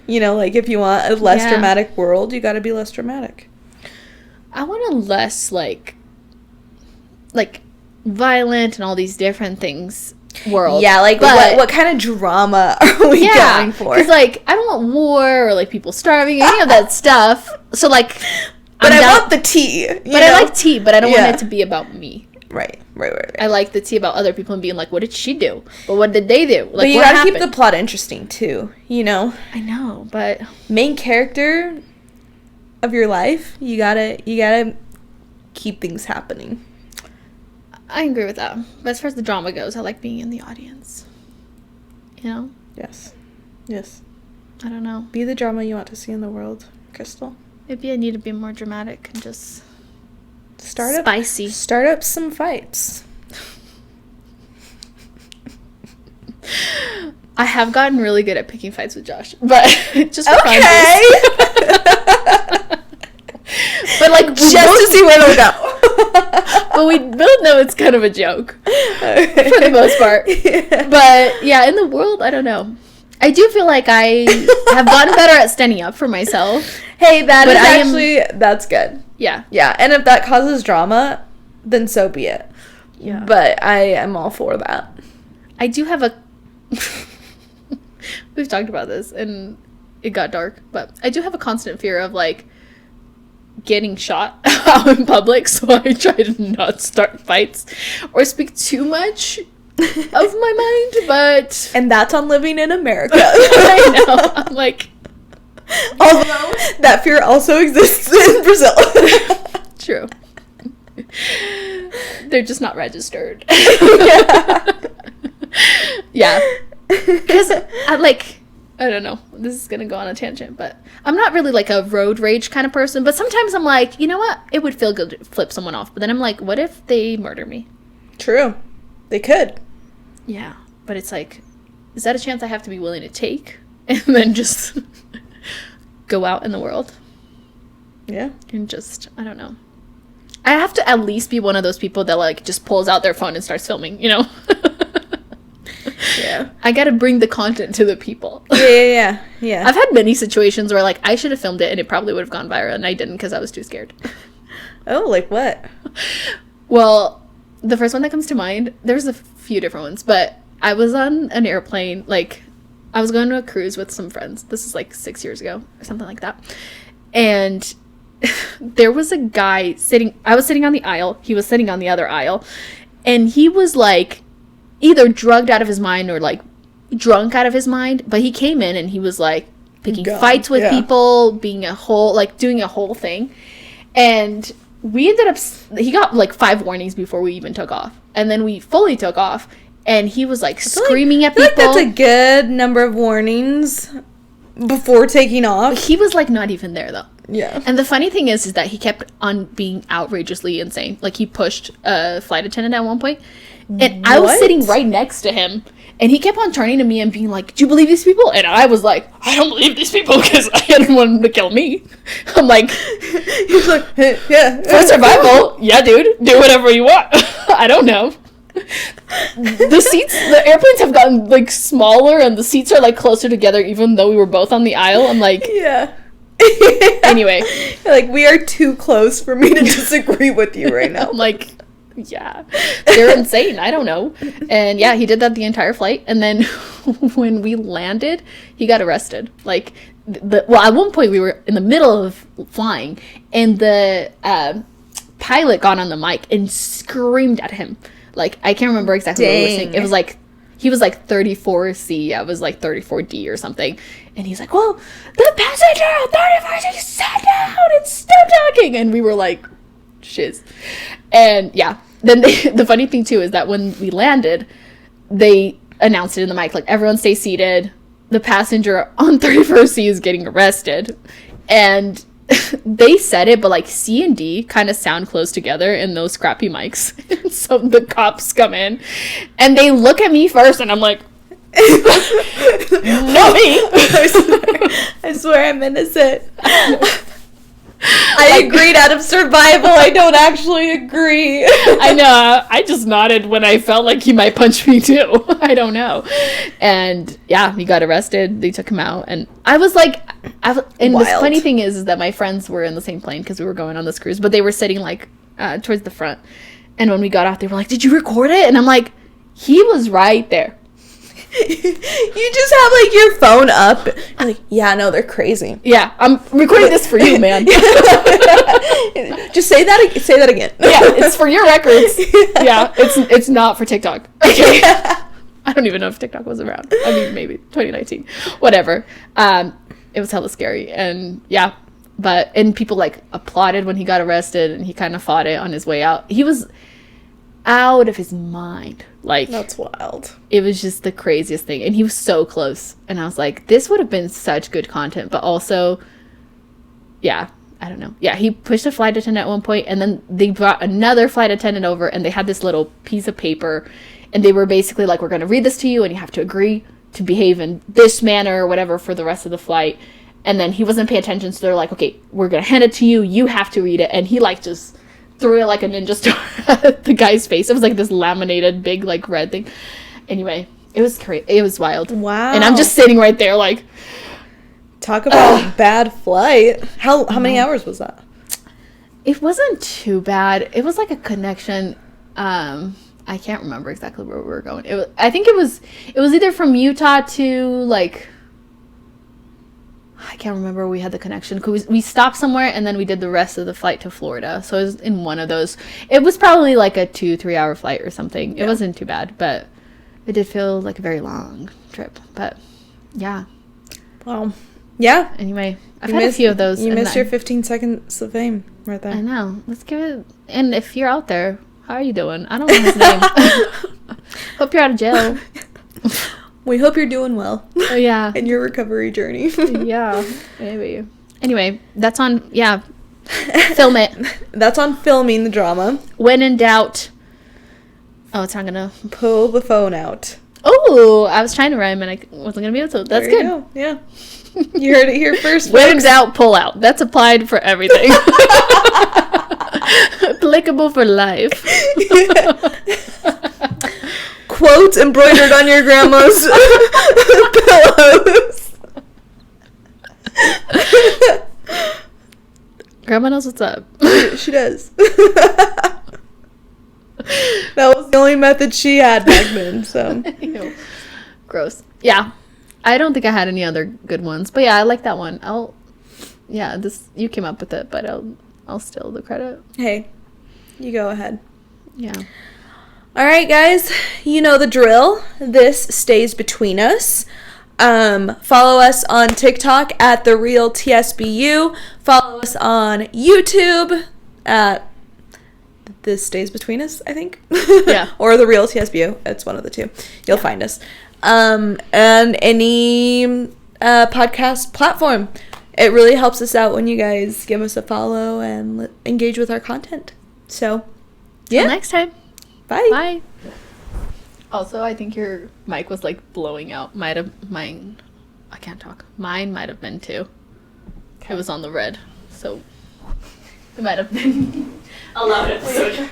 If you want a less dramatic world, you got to be less dramatic. I want a less violent and all these different things world. Yeah, what kind of drama are we going for? Because I don't want war or people starving, any of that stuff. So but I want the tea. I like tea, but I don't want it to be about me. Right. I like the tea about other people and being like, what did she do? But what did they do? Like, but you what gotta happened? keep the plot interesting too, you know? I know, but main character of your life, you gotta keep things happening. I agree with that. But as far as the drama goes, I like being in the audience. You know? Yes. I don't know. Be the drama you want to see in the world, Crystal. Maybe I need to be more dramatic and just spicy. Start up some fights. I have gotten really good at picking fights with Josh, but just for fun. But like just to see where it'll go. But we both know it's kind of a joke for the most part. Yeah. But yeah, in the world, I don't know. I do feel like I have gotten better at standing up for myself. Hey, that's good. Yeah. Yeah, and if that causes drama, then so be it. Yeah. But I am all for that. I do have a... We've talked about this, and it got dark, but I do have a constant fear of, like, getting shot out in public, so I try to not start fights or speak too much of my mind, but... And that's on living in America. I know. I'm like... Although, that fear also exists in Brazil. True. They're just not registered. Yeah. Because, I don't know. This is going to go on a tangent, but I'm not really, like, a road rage kind of person, but sometimes I'm like, you know what? It would feel good to flip someone off, but then I'm like, what if they murder me? True. They could. Yeah. But it's like, is that a chance I have to be willing to take? And then just go out in the world? Yeah. And just, I don't know. I have to at least be one of those people that, like, just pulls out their phone and starts filming, you know? Yeah. I gotta bring the content to the people. Yeah. I've had many situations where, like, I should have filmed it and it probably would have gone viral, and I didn't because I was too scared. Oh, like what? Well, the first one that comes to mind, there's a few different ones, but I was on an airplane, like, I was going to a cruise with some friends. This is, like, 6 years ago or something like that. And there was a guy I was sitting on the aisle, he was sitting on the other aisle, and he was, like, either drugged out of his mind or, like, drunk out of his mind, but he came in and he was, like, picking fights with people, being doing a whole thing. And we ended up, he got, like, 5 warnings before we even took off. And then we fully took off, and he was, like, screaming at people. I feel like that's a good number of warnings before taking off. He was, like, not even there, though. Yeah. And the funny thing is that he kept on being outrageously insane. Like, he pushed a flight attendant at one point. And I was sitting right next to him, and he kept on turning to me and being like, do you believe these people? And I was like, I don't believe these people because I didn't want them to kill me. I'm like, he's like, hey, yeah. For survival, yeah, dude, do whatever you want. I don't know. The airplanes have gotten, like, smaller, and the seats are, like, closer together even though we were both on the aisle. I'm like, yeah. Anyway. Like, we are too close for me to disagree with you right now. I'm like, yeah, they're insane. I don't know. And yeah, he did that the entire flight. And then when we landed, he got arrested. Like, at one point we were in the middle of flying, and the pilot got on the mic and screamed at him. Like, I can't remember exactly what we were saying. It was like, he was like 34C, I was like 34D or something. And he's like, well, the passenger at 34C sat down and stop talking. And we were like, shiz. And yeah, then the funny thing too is that when we landed, they announced it in the mic, like, everyone stay seated, the passenger on 31st C is getting arrested. And they said it, but, like, C and D kind of sound close together in those crappy mics. So the cops come in and they look at me first, and I'm like, not me. I swear I'm innocent. I agreed out of survival. I don't actually agree. I know. I just nodded when I felt like he might punch me too. I don't know. And yeah, he got arrested. They took him out, and I was like, and the funny thing is that my friends were in the same plane because we were going on this cruise, but they were sitting, like, towards the front. And when we got off, they were like, "Did you record it?" And I'm like, "He was right there." You just have like your phone up. You're like, yeah, no, they're crazy. Yeah, I'm recording this for you, man. Just say that again. Yeah, it's for your records. Yeah, it's not for TikTok. Okay. Yeah. I don't even know if TikTok was around. I mean, maybe 2019. Whatever. It was hella scary, and yeah, and people like applauded when he got arrested, and he kind of fought it on his way out. He was out of his mind. Like, that's wild. It was just the craziest thing, and he was so close, and I was like, this would have been such good content, but also, yeah, I don't know. Yeah, he pushed a flight attendant at one point, and then they brought another flight attendant over, and they had this little piece of paper, and they were basically like, we're going to read this to you, and you have to agree to behave in this manner or whatever for the rest of the flight. And then he wasn't paying attention, so they're like, okay, we're going to hand it to you, you have to read it. And he like just threw it like a ninja star at the guy's face. It was like this laminated big like red thing. Anyway, it was crazy. It was wild. Wow. And I'm just sitting right there like, talk about bad flight. How many hours was that? It wasn't too bad. It was like a connection. I can't remember exactly where we were going. I think it was either from Utah to like, I can't remember where we had the connection. Cause we stopped somewhere and then we did the rest of the flight to Florida. So it was in one of those. It was probably like a 2-3 hour flight or something. Yeah. It wasn't too bad, but it did feel like a very long trip. But yeah. Well, yeah. Anyway, I've had a few of those. You missed your 15 seconds of fame right there. I know. Let's give it. And if you're out there, how are you doing? I don't know his name. Hope you're out of jail. We hope you're doing well. Oh, yeah. In your recovery journey. Yeah, maybe. Anyway, that's on, yeah. Film it. That's on filming the drama. When in doubt. Oh, it's not going to. Pull the phone out. Oh, I was trying to rhyme and I wasn't going to be able to. That's good. Go. Yeah. You heard it here first. When in doubt, pull out. That's applied for everything. Applicable for life. Quotes embroidered on your grandma's pillows. Grandma knows what's up. She does. That was the only method she had back then, so. Ew. Gross. Yeah. I don't think I had any other good ones, but yeah, I like that one. You came up with it, but I'll steal the credit. Hey, you go ahead. Yeah. All right, guys, you know the drill. This stays between us. Follow us on TikTok at The Real TSBU. Follow us on YouTube at This Stays Between Us, I think. Yeah. Or The Real TSBU. It's one of the two. You'll find us. And any podcast platform. It really helps us out when you guys give us a follow and engage with our content. So, yeah. Till next time. Bye. Bye. Also, I think your mic was like blowing out. Mine. I can't talk. Mine might have been too. Okay. It was on the red, so it might have been a loud episode.